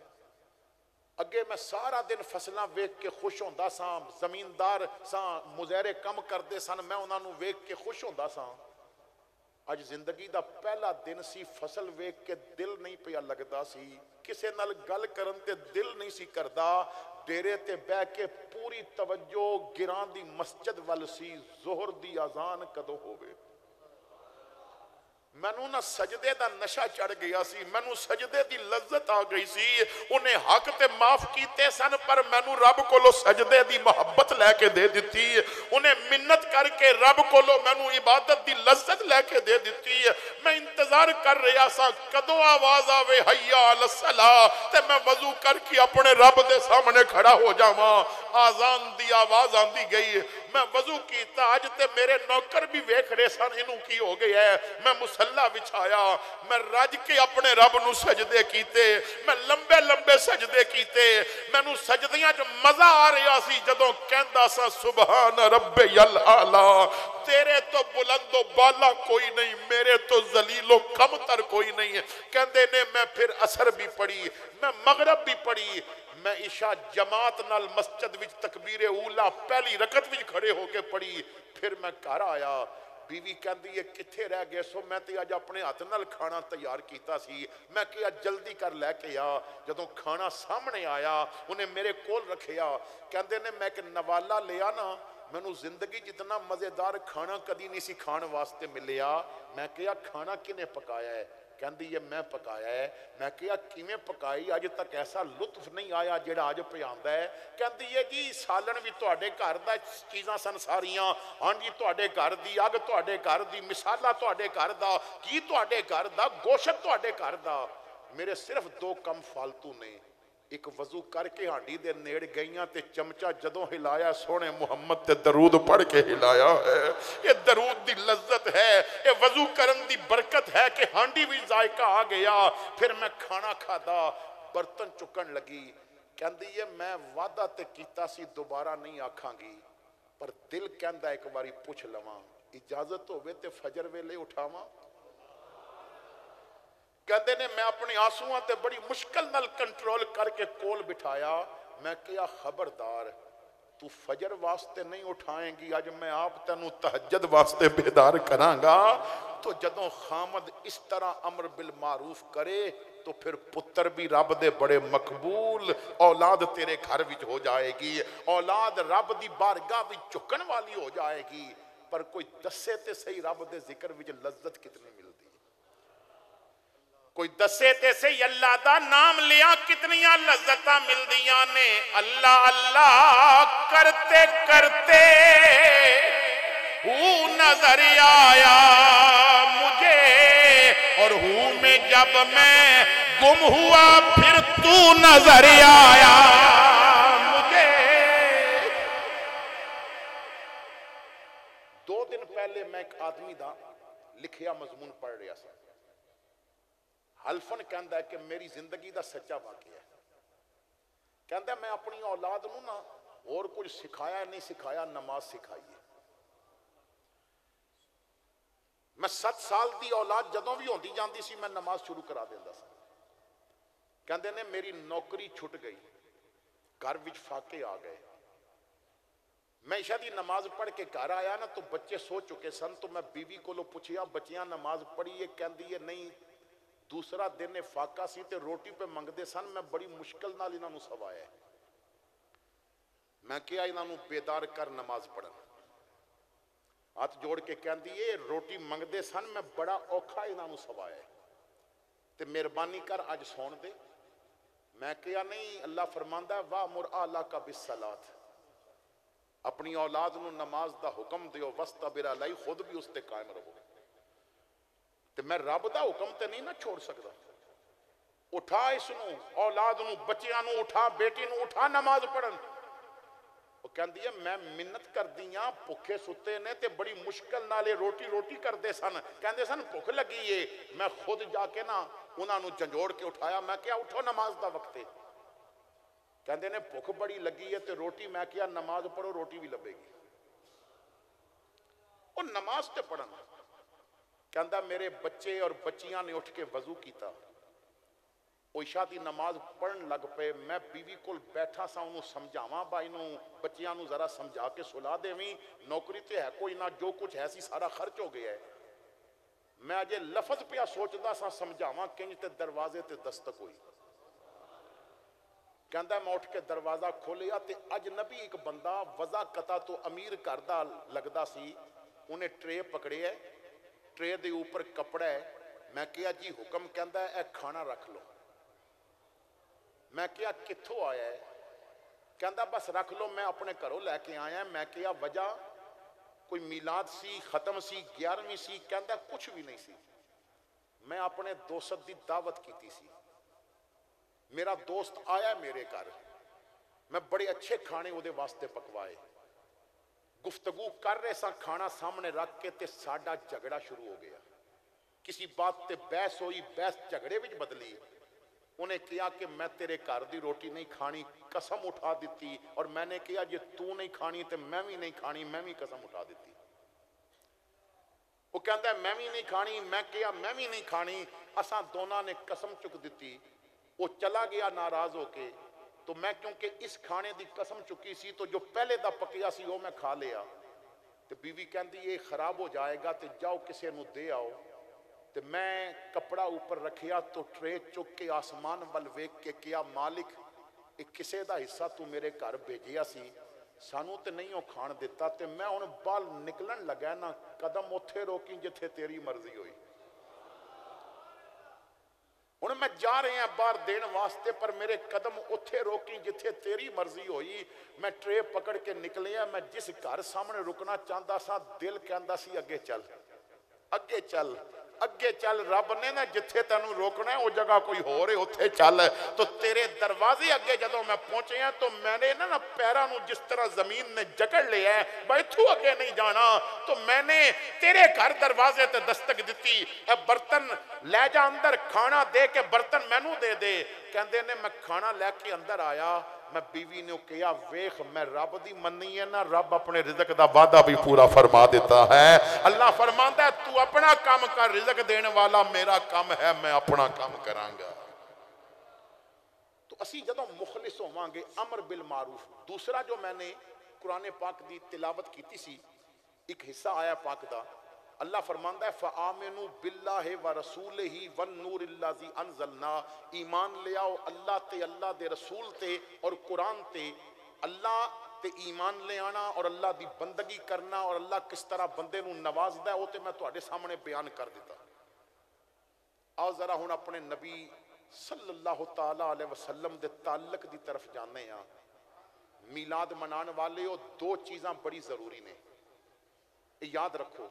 اگے میں سارا دن فصلاں ویکھ کے خوش ہوندا ساں, زمیندار ساں مظاہرے کم کردے سن, میں انہاں نو ویکھ کے خوش ہوندا ساں. اج زندگی دا پہلا دن سی, فصل ویکھ کے دل نہیں پیا لگدا سی, کسے نال گل کرن تے دل نہیں سی کردا. ڈیرے تے بہ کے پوری توجہ گران دی مسجد وال سی, ظہر دی اذان کدوں ہووے. مینوں نہ سجدے دا نشہ چڑھ گیا سی, مینوں سجدے دی لذت آ گئی سی. انہیں حق تے معاف کیتے سن, پر مینوں رب کولو سجدے دی محبت لے کے دے دیتی. انہیں منت کر کے رب کولو مینوں عبادت دی لذت لے کے دے دیتی. میں انتظار کر رہا سا کدوں آواز آوے حی علی الصلاۃ, تے میں وضو کر کے اپنے رب دے سامنے کھڑا ہو جاواں. آزان دی آواز آندی گئی, میں وضو کیتا, اج تے میرے نوکر بھی ویکھ رہے سن انہوں کی ہو گیا ہے. میں مسلح بچھایا, میں رج کے اپنے رب نو سجدے کیتے, میں لمبے لمبے سجدے کیتے. مینوں سجدیاں جو مزہ آ رہا سی جدوں کہندا سا سبحان ربی الاعلی, تیرے تو بلند و بالا کوئی نہیں, میرے تو ذلیل و کمتر کوئی نہیں. کہندے نے میں پھر عصر بھی پڑھی, میں مغرب بھی پڑھی, میں عشاء جماعت نال مسجد وچ تکبیر اولا پہلی رکعت وچ کھڑے ہو کے پڑھی. پھر میں گھر آیا, بیوی کہندی ہے کتھے رہ گئے سو, میں تے اج اپنے ہاتھ نال کھانا تیار کیتا سی, میں کہیا جلدی کر لے کے آ. جدوں کھانا سامنے آیا انہیں میرے کول رکھیا. کہندے نے میں کہ نوالا لیا نا, مینوں زندگی جتنا مزیدار کھانا کدی نہیں سی کھان واسطے ملیا. میں کہیا کھانا کنے پکایا ہے؟ کہندی یہ میں پکایا ہے. میں کہیا کیویں پکائی, اج تک ایسا لطف نہیں آیا جڑا اج پیاندا ہے. کہندی ہے جی سالن بھی تواڈے گھر دا چیزاں سن ساریاں, ہاں جی تواڈے گھر دی اگ تواڈے گھر دی, مسالہ تواڈے گھر دا, کی تواڈے گھر دا, گوشت تواڈے گھر دا. میرے صرف دو کم فالتو نے, ایک وضو کر کے ہانڈی دے نیڑ گئیاں تے چمچہ جدوں ہلایا سونے محمد تے درود پڑھ کے ہلایا ہے. یہ درود دی لذت ہے, یہ وضو کرن دی برکت ہے کہ ہانڈی بھی ذائقہ آ گیا. پھر میں کھانا کھادا, برتن چکن لگی. کہندی ہے میں وعدہ تے کیتا سی دوبارہ نہیں آکھاں گی, پر دل کہندا ایک باری پوچھ لواں, اجازت ہوے تے فجر ویلے اٹھاواں. کہندے نے میں اپنی آنسوؤں تے بڑی مشکل نال کنٹرول کر کے کول بٹھایا. میں کہا خبردار, تو فجر واسطے نہیں اٹھائیں گی, اج میں آپ تینوں تہجد واسطے بیدار کراں گا. تو جدوں خامد اس طرح امر بالمعروف کرے تو پھر پتر بھی رب دے بڑے مقبول, اولاد تیرے گھر وچ ہو جائے گی, اولاد رب دی بارگاہ وچ چکن والی ہو جائے گی. پر کوئی دسے تے صحیح رب دے ذکر وچ لذت کتنی ملتی, کوئی دسے تے صحیح اللہ دا نام لیا کتنیاں لذتاں ملدیاں نے. اللہ اللہ کرتے کرتے ہوں نظر آیا مجھے, اور ہوں میں جب میں گم ہوا پھر تو نظر آیا مجھے. 2 دن پہلے میں ایک آدمی دا لکھیا مضمون پڑھ رہا سا. حلفن کہندا ہے کہ میری زندگی دا سچا واقعہ ہے. کہندا ہے میں اپنی اولاد نو نا اور کچھ سکھایا نہیں سکھایا, نماز سکھائی ہے. میں 7 سال دی اولاد جدوں بھی ہوندی جاندی سی میں نماز شروع کرا دیندا سی. کہندے نے میری نوکری چھٹ گئی, گھر وچ فاقے آ گئے. میں عشاء دی نماز پڑھ کے گھر آیا نا تو بچے سو چکے سن. تو میں بیوی کو پوچھیا بچیاں نماز پڑھی ہے؟ کہندی ہے نہیں, دوسرا دن فاقہ سی تے روٹی پہ منگدے سن, میں بڑی مشکل نال انہاں نوں سوایا ہے. میں کیا انہاں نوں بیدار کر نماز پڑھن. ہاتھ جوڑ کے کہندی ہے روٹی منگدے سن, میں بڑا اوکھا انہاں نوں سوایا ہے تے مہربانی کر اج سون دے. میں کیا نہیں, اللہ فرماندا ہے وَأْمُرْ أَهْلَكَ بِالصَّلَاةِ, اپنی اولاد نو نماز دا حکم دیو, وَاسْتَبِرْ عَلَيْهِ, خود بھی اس تے قائم رہو. تے میں رب دا حکم تے نہیں نہ چھوڑ سکدا. اٹھا اس نو, اولاد نو, بچیاں نو اٹھا, بیٹی نو اٹھا نماز پڑھن. وہ کہندی ہے میں منت کر دیاں, بھکھے ستے نے تے بڑی مشکل نالے روٹی کردے سن. کہندے سن بھوک لگی ہے, میں خود جا کے نا انہاں نو جھنجوڑ کے اٹھایا. میں کیا اٹھو نماز دا وقت ہے. کہندے نے بھوک بڑی لگی ہے تے روٹی. میں کیا نماز پڑھو, روٹی بھی لبے گی. وہ نماز تے پڑھن. کہندا میرے بچے اور بچیاں نے اٹھ کے وضو کیتا, وہ عشاء دی نماز پڑھن لگ پے. میں بیوی کول بیٹھا سا, انہوں سمجھاواں بائی نو, بچیاں نو ذرا سمجھا کے سلا دیویں, نوکری تے ہے کوئی نہ, جو کچھ ہے سی سارا خرچ ہو گیا ہے. میں اجے لفظ پیا سوچدا سا سمجھاواں کنج تے دروازے تے دستک ہوئی. کہندا میں اٹھ کے دروازہ کھولیا تے اجنبی ایک بندہ وضاقتا تو امیر کردہ لگدا سی. انہیں ٹرے پکڑے ہے, ٹرے دے اوپر کپڑا ہے. میں کیا جی حکم. کہندا ہے اے کھانا رکھ لو. میں کیا کتھوں آیا ہے؟ کہندا بس رکھ لو, میں اپنے گھروں لے کے آیا. میں کیا وجہ؟ کوئی میلاد سی, ختم سی, 11ویں سی؟ کہندا کچھ بھی نہیں سی, میں اپنے دوست دی دعوت کیتی سی. میرا دوست آیا میرے گھر, میں بڑے اچھے کھانے وہ دے واسطے پکوائے. گفتگو کر رہے سا, کھانا سامنے رکھ کے تے ساڈا جھگڑا شروع ہو گیا. کسی بات تے بحث ہوئی, بحث جھگڑے وچ بدلی. انہیں کیا کہ میں تیرے گھر دی روٹی نہیں کھانی, قسم اٹھا دیتی. اور میں نے کیا جے تو نہیں کھانی تے میں بھی نہیں کھانی, میں بھی قسم اٹھا دیتی. وہ کہندا ہے میں بھی نہیں کھانی. میں کیا میں بھی نہیں کھانی. اساں دونوں نے قسم چک دیتی. وہ چلا گیا ناراض ہو کے. تو میں کیونکہ اس کھانے دی قسم چکی سی تو جو پہلے دا پکیا سی وہ میں کھا لیا. تو بیوی کہندی یہ خراب ہو جائے گا تے جاؤ کسے نو دے آؤ. تے میں کپڑا اوپر رکھیا تو ٹرے چک کے آسمان ول ویکھ کے کیا مالک ایک کسے دا حصہ تو میرے گھر بھیجیا سی, سانو تے نہیں ہو کھان دیتا. تے میں ہن بال نکلن لگا نا, قدم اوتھے روکی جتھے تیری مرضی ہوئی. ہن میں جا رہے ہیں باہر دین واسطے, پر میرے قدم اوتھے روکی جتھے تیری مرضی ہوئی. میں ٹرے پکڑ کے نکلیا. میں جس گھر سامنے رکنا چاہتا سا, دل کہندا سی اگے چل, اگے چل, اگے چل. رب نے نا جتھے تینوں روکنا ہے وہ جگہ کوئی ہو رہے اتھے چل. تو تیرے دروازے اگے جدوں میں پہنچے ہیں تو میں نے نا پیراں نو جس طرح زمین نے جکڑ لیا ہے, بھائی تو اگے نہیں جانا. تو میں نے تیرے گھر دروازے تے دستک دیتی, اے برتن لے جا اندر, کھانا دے کے برتن مینوں دے دے. کہندے نے میں کھانا لے کے اندر آیا. میں بیوی نے کہا ویخ میں رب دی منی ہے نا, رب اپنے رزق دا وعدہ بھی پورا فرما دیتا ہے. اللہ فرماندا ہے تو اپنا کام کر, رزق دینے والا میرا کام ہے, میں اپنا کام کروں گا. تو اسی جدوں مخلص ہوواں گے, امر بالمعروف. دوسرا جو میں نے قرآن پاک دی تلاوت کیتی سی, ایک حصہ آیا پاک دا, اللہ فرماندا ہے فآمنوا باللہ ورسولہ والنور الذی انزلنا. ایمان لے آؤ اللہ تے, اللہ دے رسول تے اور قرآن تے. اللہ تے ایمان لے آنا اور اللہ دی بندگی کرنا, اور اللہ کس طرح بندے نو نوازدا ہے وہ تے میں تواڈے سامنے بیان کر دیتا. آؤ ذرا ہن اپنے نبی صلی اللہ تعالی علیہ وسلم دے تعلق دی طرف جانے ہاں. میلاد منان والے ہو, دو چیزاں بڑی ضروری نے, یاد رکھو.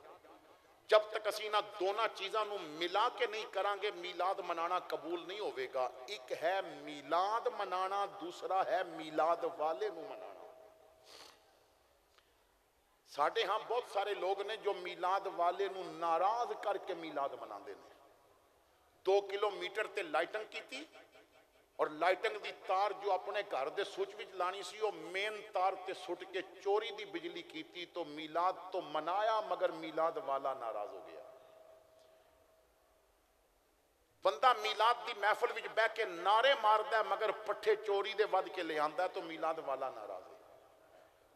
جب تک اسی نہ دونوں چیزاں نو ملا کے نہیں کرانگے میلاد منانا قبول نہیں ہوئے گا. ایک ہے میلاد منانا, دوسرا ہے میلاد والے نو منانا. ساڑھے ہاں بہت سارے لوگ نے جو میلاد والے نو ناراض کر کے میلاد مناندے نے. 2 کلومیٹر تے لائٹنگ کی تھی, اور لائٹنگ دی تار جو اپنے گھر دے سوچ وچ لانی سی وہ مین تار تے سٹ کے چوری دی بجلی کیتی. تو میلاد تو منایا مگر میلاد والا ناراض ہو گیا. بندہ میلاد دی محفل وچ بیٹھ کے نعرے ماردا ہے مگر پٹھے چوری دے ود کے لے آندا ہے تو میلاد والا ناراض ہے.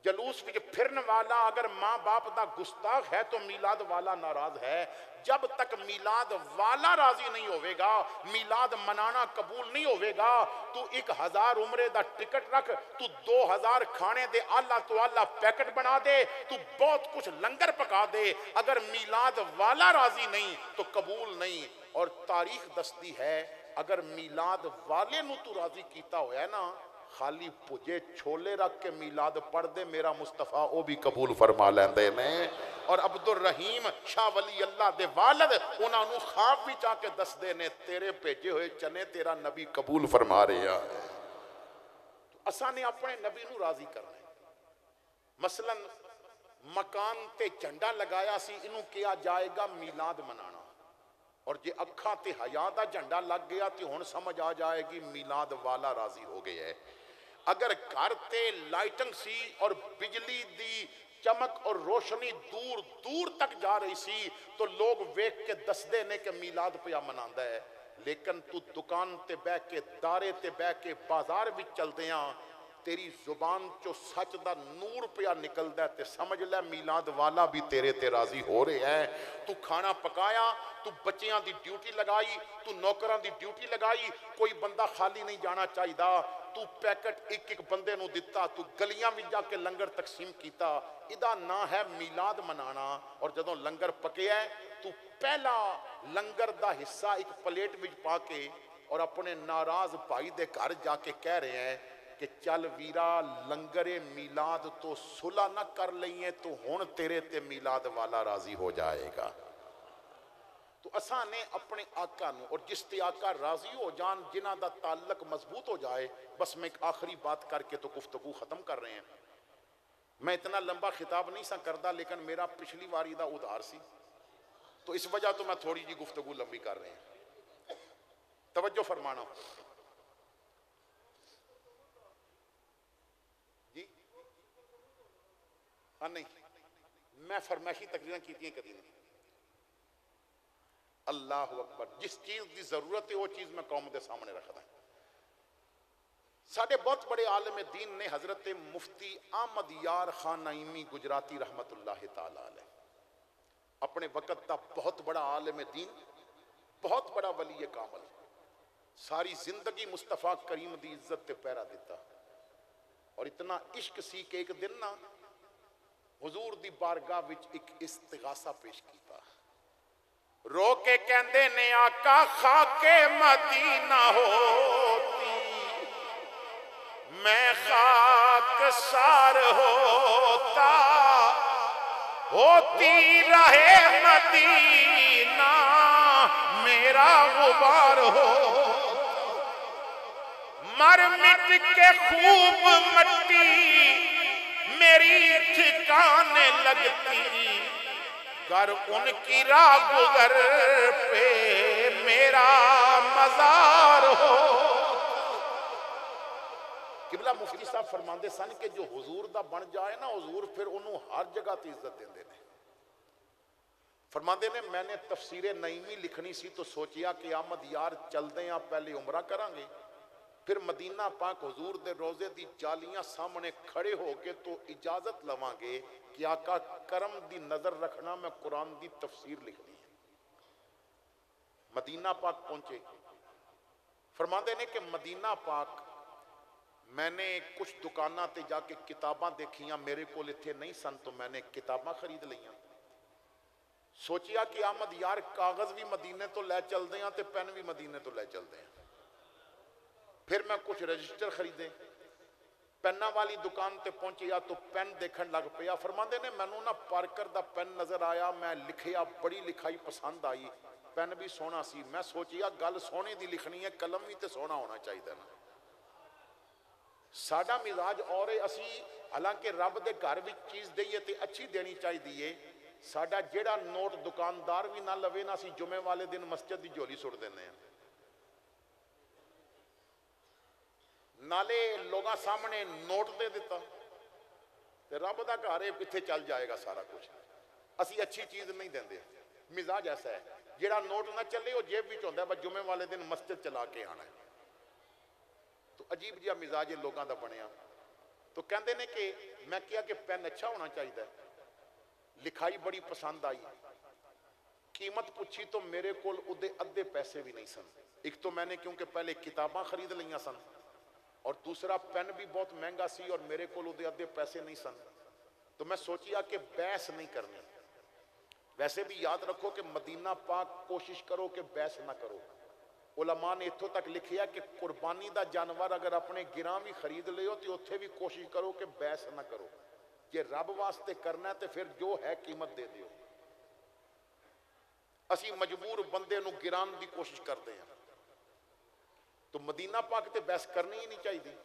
جلوس وچ پھرن والا اگر ماں باپ دا گستاخ ہے تو میلاد والا ناراض ہے. جب تک میلاد والا راضی نہیں ہوئے گا میلاد منانا قبول نہیں ہوئے گا. تو 1000 عمرے دا ٹکٹ رکھ, تو 2000 کھانے دے آلہ تو آلہ پیکٹ بنا دے, تو بہت کچھ لنگر پکا دے, اگر میلاد والا راضی نہیں تو قبول نہیں. اور تاریخ دستی ہے اگر میلاد والے نو تو راضی کیتا ہویا ہے نا, خالی پجے چھولے رکھ کے میلاد پڑھ دے میرا مصطفیٰ او بھی قبول فرما لیندے نے. اور عبد الرحیم شاہ ولی اللہ دے والد انہاں نو خواب بھی چاہ کے دس دے نے تیرے بھیجے ہوئے چنے تیرا نبی قبول فرما رہے ہیں. اساں نے اپنے نبی نو راضی کرنا ہے. مثلا مکان تے جھنڈا لگایا سی, انہوں کیا جائے گا میلاد منانا, اور جے اکھاں تے حیا دا جھنڈا لگ گیا تے ہن سمجھ آ جائے گی میلاد والا راضی ہو گیا ہے. اگر گھر تے لائٹنگ سی اور بجلی دی چمک اور روشنی دور دور تک جا رہی سی تو لوگ ویکھ کے دس دے نے کہ میلاد پیا مناندا ہے. لیکن تو دکان تے بہ کے دارے تے بہ کے بازار وچ چلدے ہاں تیری زبان چو سچ دا نور پیا نکلدا ہے تے سمجھ لے میلاد والا بھی تیرے تے راضی ہو رہے ہیں. تو کھانا پکایا, تو بچیاں دی ڈیوٹی لگائی, تو نوکراں دی ڈیوٹی لگائی, کوئی بندہ خالی نہیں جانا چاہیدا, تو پیکٹ ایک ایک بندے نو دتا, تو گلیاں وچ جا کے لنگر تقسیم کیتا. ادا نا ہے میلاد منانا. اور جدوں لنگر پکیا ہے تو پہلا لنگر دا حصہ ایک پلیٹ وچ پا کے اور اپنے ناراض بھائی دے گھر جا کے کہہ رہے ہیں کہ چل ویرا لنگر میلاد تو صلح نہ کر لئیے تو ہون تیرے تے میلاد والا راضی ہو جائے گا. تو اساں نے اپنے آقا نو, اور جس تے آقا راضی ہو جان جنہ دا تعلق مضبوط ہو جائے. بس میں ایک آخری بات کر کے تو گفتگو ختم کر رہے ہیں. میں اتنا لمبا خطاب نہیں سا کردا لیکن میرا پچھلی واری دا ادھار سی تو اس وجہ تو میں تھوڑی جی گفتگو لمبی کر رہے ہیں. توجہ فرمانا جی. ہاں نہیں, میں فرمائشی تقریریں کیتی ہیں کدی نہیں. اللہ اکبر, جس چیز دی ضرورت ہے وہ چیز میں قوم دے سامنے رکھدا ہوں. ساڈے بہت بڑے عالم دین نے حضرت مفتی احمد یار خان نعیمی گجراتی رحمت اللہ تعالی علیہ, اپنے وقت دا بہت بڑا عالم دین, بہت بڑا ولی کامل, ساری زندگی مصطفیٰ کریم دی عزت تے پیرا دیتا. اور اتنا عشق سی کہ ایک دن نا حضور دی بارگاہ وچ ایک استغاثہ پیش کیتا. رو کے کہندے نے آقا خاک مدینہ ہوتی میں خاک سار ہوتا, ہوتی رہے مدینہ میرا غبار ہو, مر مٹ کے خوب مٹی میری ٹھکانے لگتی, گر ان کی راہ گزر پہ میرا مزار ہو. قبلہ مفتی صاحب فرماندے سن کہ جو حضور دا بن جائے نا حضور پھر انہوں ہر جگہ تے عزت دیندے نے. فرماندے نے میں نے تفسیر نعیمی لکھنی سی تو سوچیا کہ احمد یار چل دیں آپ پہلے عمرہ کریں گے پھر مدینہ پاک حضور دے روزے دی جالیاں سامنے کھڑے ہو کے تو اجازت لواں گے کہ آقا کرم دی نظر رکھنا میں قرآن دی تفسیر لکھنی ہے. مدینہ پاک پہنچے. فرماندے نے کہ مدینہ پاک میں نے کچھ دکانہ تے جا کے کتاباں دیکھیاں, میرے کو لتھے نہیں سن تو میں نے کتاباں خرید لیاں. سوچیا کہ احمد یار کاغذ بھی مدینے تو لے چل دیں تے پین بھی مدینے تو لے چل دیں. پھر میں کچھ رجسٹر خریدے, پینہ والی دکان تے پہنچیا تو پین دیکھن لگ پیا. فرماندے نے میں نا پارکر دا پین نظر آیا, میں لکھیا بڑی لکھائی پسند آئی, پین بھی سونا سی. میں سوچیا گل سونے دی لکھنی ہے قلم بھی تے سونا ہونا چاہیے نا. ساڈا مزاج اور اسی حالانکہ رب دے گھر وچ چیز دئیے تے اچھی دینی چاہیے. ساڈا جیڑا نوٹ دکاندار بھی نہ لوے نا سی جمعے والے دن مسجد دی جھولی سٹ دینے ہیں. نالے لوگاں سامنے نوٹ دے دیتا تے رب دا گھر ہے کتھے چل جائے گا سارا کچھ. اسی اچھی چیز نہیں دیندے. مزاج ایسا ہے جڑا نوٹ نہ چلے وہ جیب بھی ہوتا ہے، بس جمعے والے دن مسجد چلا کے آنا ہے۔ تو عجیب جہا مزاج یہ لوگوں کا بنیا۔ تو کہندے نے کہ میں کیا کہ پین اچھا ہونا چاہیے، لکھائی بڑی پسند آئی، قیمت پوچھی تو میرے کول ادھے ادھے پیسے بھی نہیں سن۔ ایک تو میں نے کیونکہ پہلے کتاباں خرید لیاں سن، اور دوسرا پین بھی بہت مہنگا سی اور میرے کول ادھے ادھے پیسے نہیں سن۔ تو میں سوچیا کہ بحث نہیں کرنی۔ ویسے بھی یاد رکھو کہ مدینہ پاک کوشش کرو کہ بحث نہ کرو۔ علماء نے اتھوں تک لکھیا کہ قربانی دا جانور اگر اپنے گراں بھی خرید لے ہو تو اتھے بھی کوشش کرو کہ بحث نہ کرو۔ یہ رب واسطے کرنا ہے تو پھر جو ہے قیمت دے دیو۔ اسی مجبور بندے نو گران دی کوشش کرتے ہیں۔ تو مدینہ پاک تے بحث کرنی ہی نہیں چاہیے۔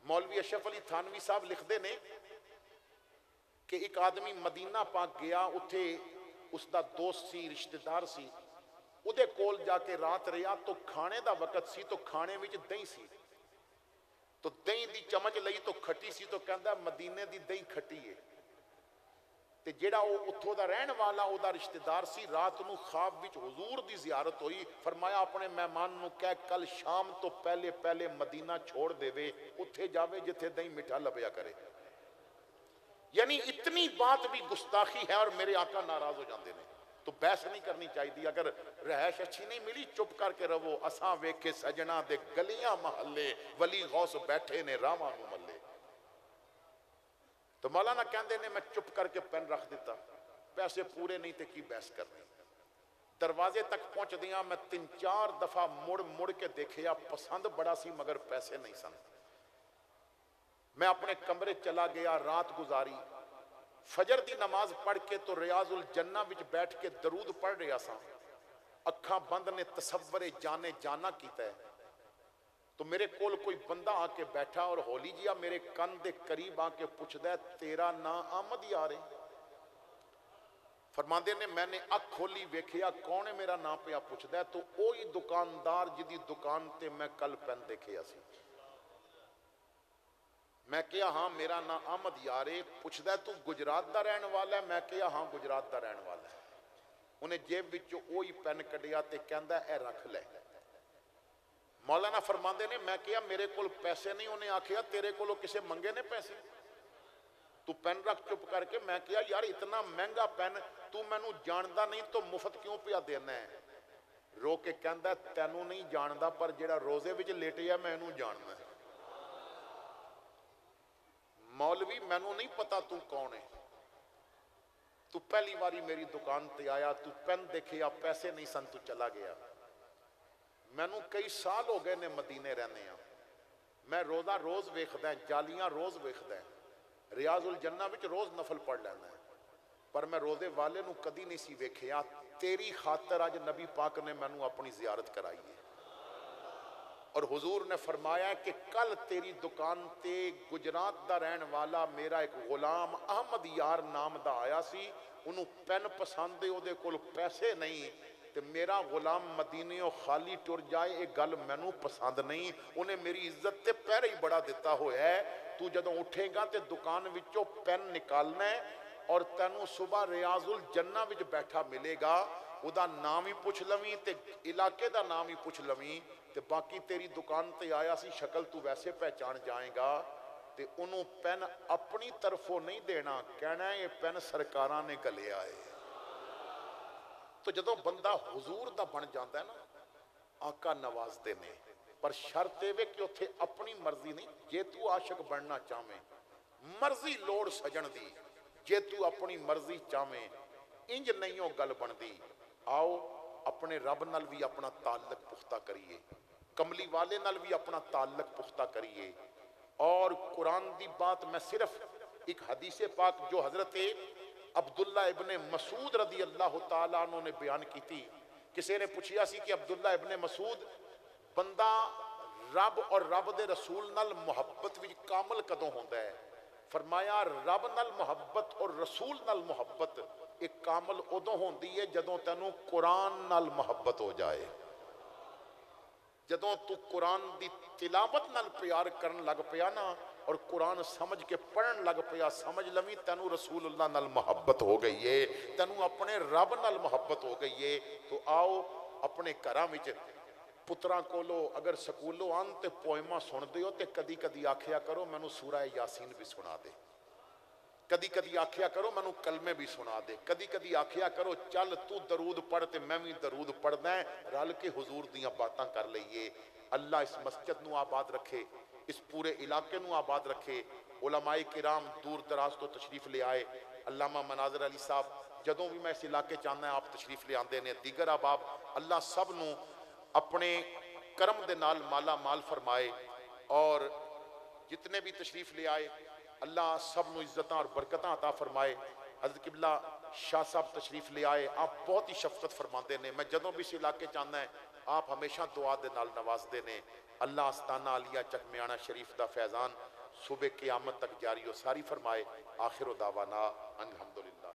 مولوی اشرف علی تھانوی صاحب لکھتے نے کہ ایک آدمی مدینہ پاک گیا، اتھے اس دا دوست سی، رشتہ دار سی، ادھے کول جا کے رات رہا تو کھانے دا وقت سی تو کھانے وچ دہی سی، تو دہی دی چمچ لئی تو کھٹی سی، تو کہندا مدینے دی دہی کھٹی ہے۔ تے جیڑا وہ اتھوں دا رہن والا او دا رشتہ دار سی، رات نو خواب وچ حضور دی زیارت ہوئی، فرمایا اپنے مہمان نو کہہ کل شام تو پہلے پہلے مدینہ چھوڑ دے وے، اتھے جاوے جتھے دہی میٹھا لبیا کرے۔ یعنی اتنی بات بھی گستاخی ہے اور میرے آقا ناراض ہو جاندے نے۔ تو بحث نہیں کرنی چاہیے۔ اگر رہائش اچھی نہیں ملی چپ کر کے رہو۔ اساں ویکھے سجنا دے گلیاں محلے، ولی غوث بیٹھے نے راواں نو ملے۔ تو مولانا کہندے نے میں چپ کر کے پین رکھ دیتا، پیسے پورے نہیں تے کی بحث کرنی۔ دروازے تک پہنچ دیاں، میں 3-4 دفعہ مڑ مڑ کے دیکھیا، پسند بڑا سی مگر پیسے نہیں سن۔ میں اپنے کمرے چلا گیا، رات گزاری، فجر دی نماز پڑھ کے تو ریاض الجنہ وچ بیٹھ کے درود پڑھ رہا سا، اکھاں بند نے تصور جانے جانا کیتا ہے۔ تو میرے کول کوئی بندہ آ کے بیٹھا اور ہولی جیا میرے کن دے قریب آ کے پوچھدا ہے تیرا نا احمد یار ہے؟ فرماندے نے میں نے اکھ کھولی ویکھیا کون ہے میرا نام پیا پوچھدا ہے، تو وہی دکاندار جدی دکان تے میں کل پین دیکھیا سی۔ میں کہا ہاں میرا نام احمد یارے، پوچھدا ہے تو گجرات دا رہن والا ہے؟ میں کہا ہاں گجرات دا رہن والا ہے۔ انہیں جیب وچوں وہی پین کڈیا تے کہندا اے رکھ لے۔ مولانا فرماندے نے میں کہا میرے کول پیسے نہیں، انہیں آکھیا تیرے کولو کسے منگے نے پیسے؟ تو پین رکھ چپ کر کے۔ میں کہا یار اتنا مہنگا پین تو مینوں جاندا نہیں تو مفت کیوں پیا دینا ہے؟ رو کے کہندا تینوں نہیں جاندا پر جڑا روزے وچ لیٹیا میں انہوں جاننا ہے۔ مولوی مینوں نہیں پتا تو کون ہے، تو پہلی باری میری دکان تے آیا، تو پین دیکھیا پیسے نہیں سن تو چلا گیا۔ مینوں کئی سال ہو گئے نے مدینے رہنے ہیں، میں روزہ روز ویکھدا ہے، جالیاں روز ویکھدا ہے، ریاض الجنہ وچ روز نفل پڑھ لینا ہے، پر میں روزے والے نو کدی نہیں سی ویکھیا۔ تیری خاطر اج نبی پاک نے مینوں اپنی زیارت کرائی ہے، اور حضور نے فرمایا کہ کل تیری دکان تے گجرات دا رہن والا میرا ایک غلام احمد یار نام دا آیا سی، انہوں پین پسند دے، او دے کول پیسے نہیں، تے میرا غلام مدینیوں خالی ٹر جائے ایک گل مینوں پسند نہیں، انہیں میری عزت تے پہرے ہی بڑا دیتا ہویا ہے۔ تو جدوں اٹھے گا تے دکان وچوں پین نکالنا ہے اور تینوں صبح ریاض الجنہ وچ بیٹھا ملے گا، او دا نام ہی پوچھ لویں تے علاقے دا نام ہی پوچھ لویں، تے باقی تیری دکان تے آیا سی شکل تو ویسے پہچان جائیں گا، تے انہوں پین اپنی طرفوں نہیں دینا، کہنا ہے یہ پین سرکاراں نے گلے آئے۔ تو جدوں بندہ حضور دا بن جاندا ہے نا، آقا نواز دے نے، پر شرط ہے کہ اتھے اپنی مرضی نہیں، جے تو عاشق بننا چاہویں مرضی لوڑ سجن دی، جے تو اپنی مرضی چاہویں انج نہیں ہو گل بن دی۔ آؤ اپنے رب نال بھی اپنا تعلق پختہ کریے، کملی والے نال بھی اپنا تعلق پختہ کریے۔ اور قرآن دی بات میں صرف ایک حدیث پاک جو حضرت عبداللہ ابن مسعود رضی اللہ تعالیٰ عنہ نے بیان کی تھی، کسی نے پوچھیا سی کہ عبداللہ ابن مسعود بندہ رب اور رب دے رسول نال محبت بھی کامل کدوں ہوندہ ہے؟ فرمایا رب نال محبت اور رسول نال محبت ایک کامل ادوں ہوندی ہے جدوں تینوں قرآن نال محبت ہو جائے۔ جدوں تو قرآن دی تلاوت نال پیار کرن لگ پیا نا اور قرآن سمجھ کے پڑھن لگ پیا، سمجھ لویں تینوں رسول اللہ نال محبت ہو گئی ہے، تینوں اپنے رب نال محبت ہو گئی ہے۔ تو آؤ اپنے گھراں وچ پتراں کولو اگر سکولوں آن تے پوئماں سن دیو تے کدی کدی آکھیا کرو مینوں سورہ یاسین بھی سنا دے، کدی کدی آکھیا کرو مینوں کلمے بھی سنا دے، کدی کدی آکھیا کرو چل تو درود پڑھ تے میں بھی درود پڑھدا ہے، رل کے حضور دیاں باتاں کر لئیے۔ اللہ اس مسجد نو آباد رکھے، اس پورے علاقے نو آباد رکھے۔ علماء کرام دور دراز تو تشریف لے آئے، علامہ مناظر علی صاحب جدوں بھی میں اس علاقے چاہنا ہے آپ تشریف لے آندے نے، دیگر احباب اللہ سب نو اپنے کرم دے نال مالا مال فرمائے، اور جتنے بھی تشریف لے آئے اللہ سب نو عزتاں اور برکتاں عطا فرمائے۔ حضرت قبلہ شاہ صاحب تشریف لے آئے، آپ بہت ہی شفقت فرماندے نے، میں جدوں بھی اس علاقے چاہنا ہے آپ ہمیشہ دعا دے نال نوازدے نے۔ اللہ آستانہ علیہ چکمیانہ شریف دا فیضان صبح قیامت تک جاری و ساری فرمائے۔ آخر دعوانا الحمدللہ۔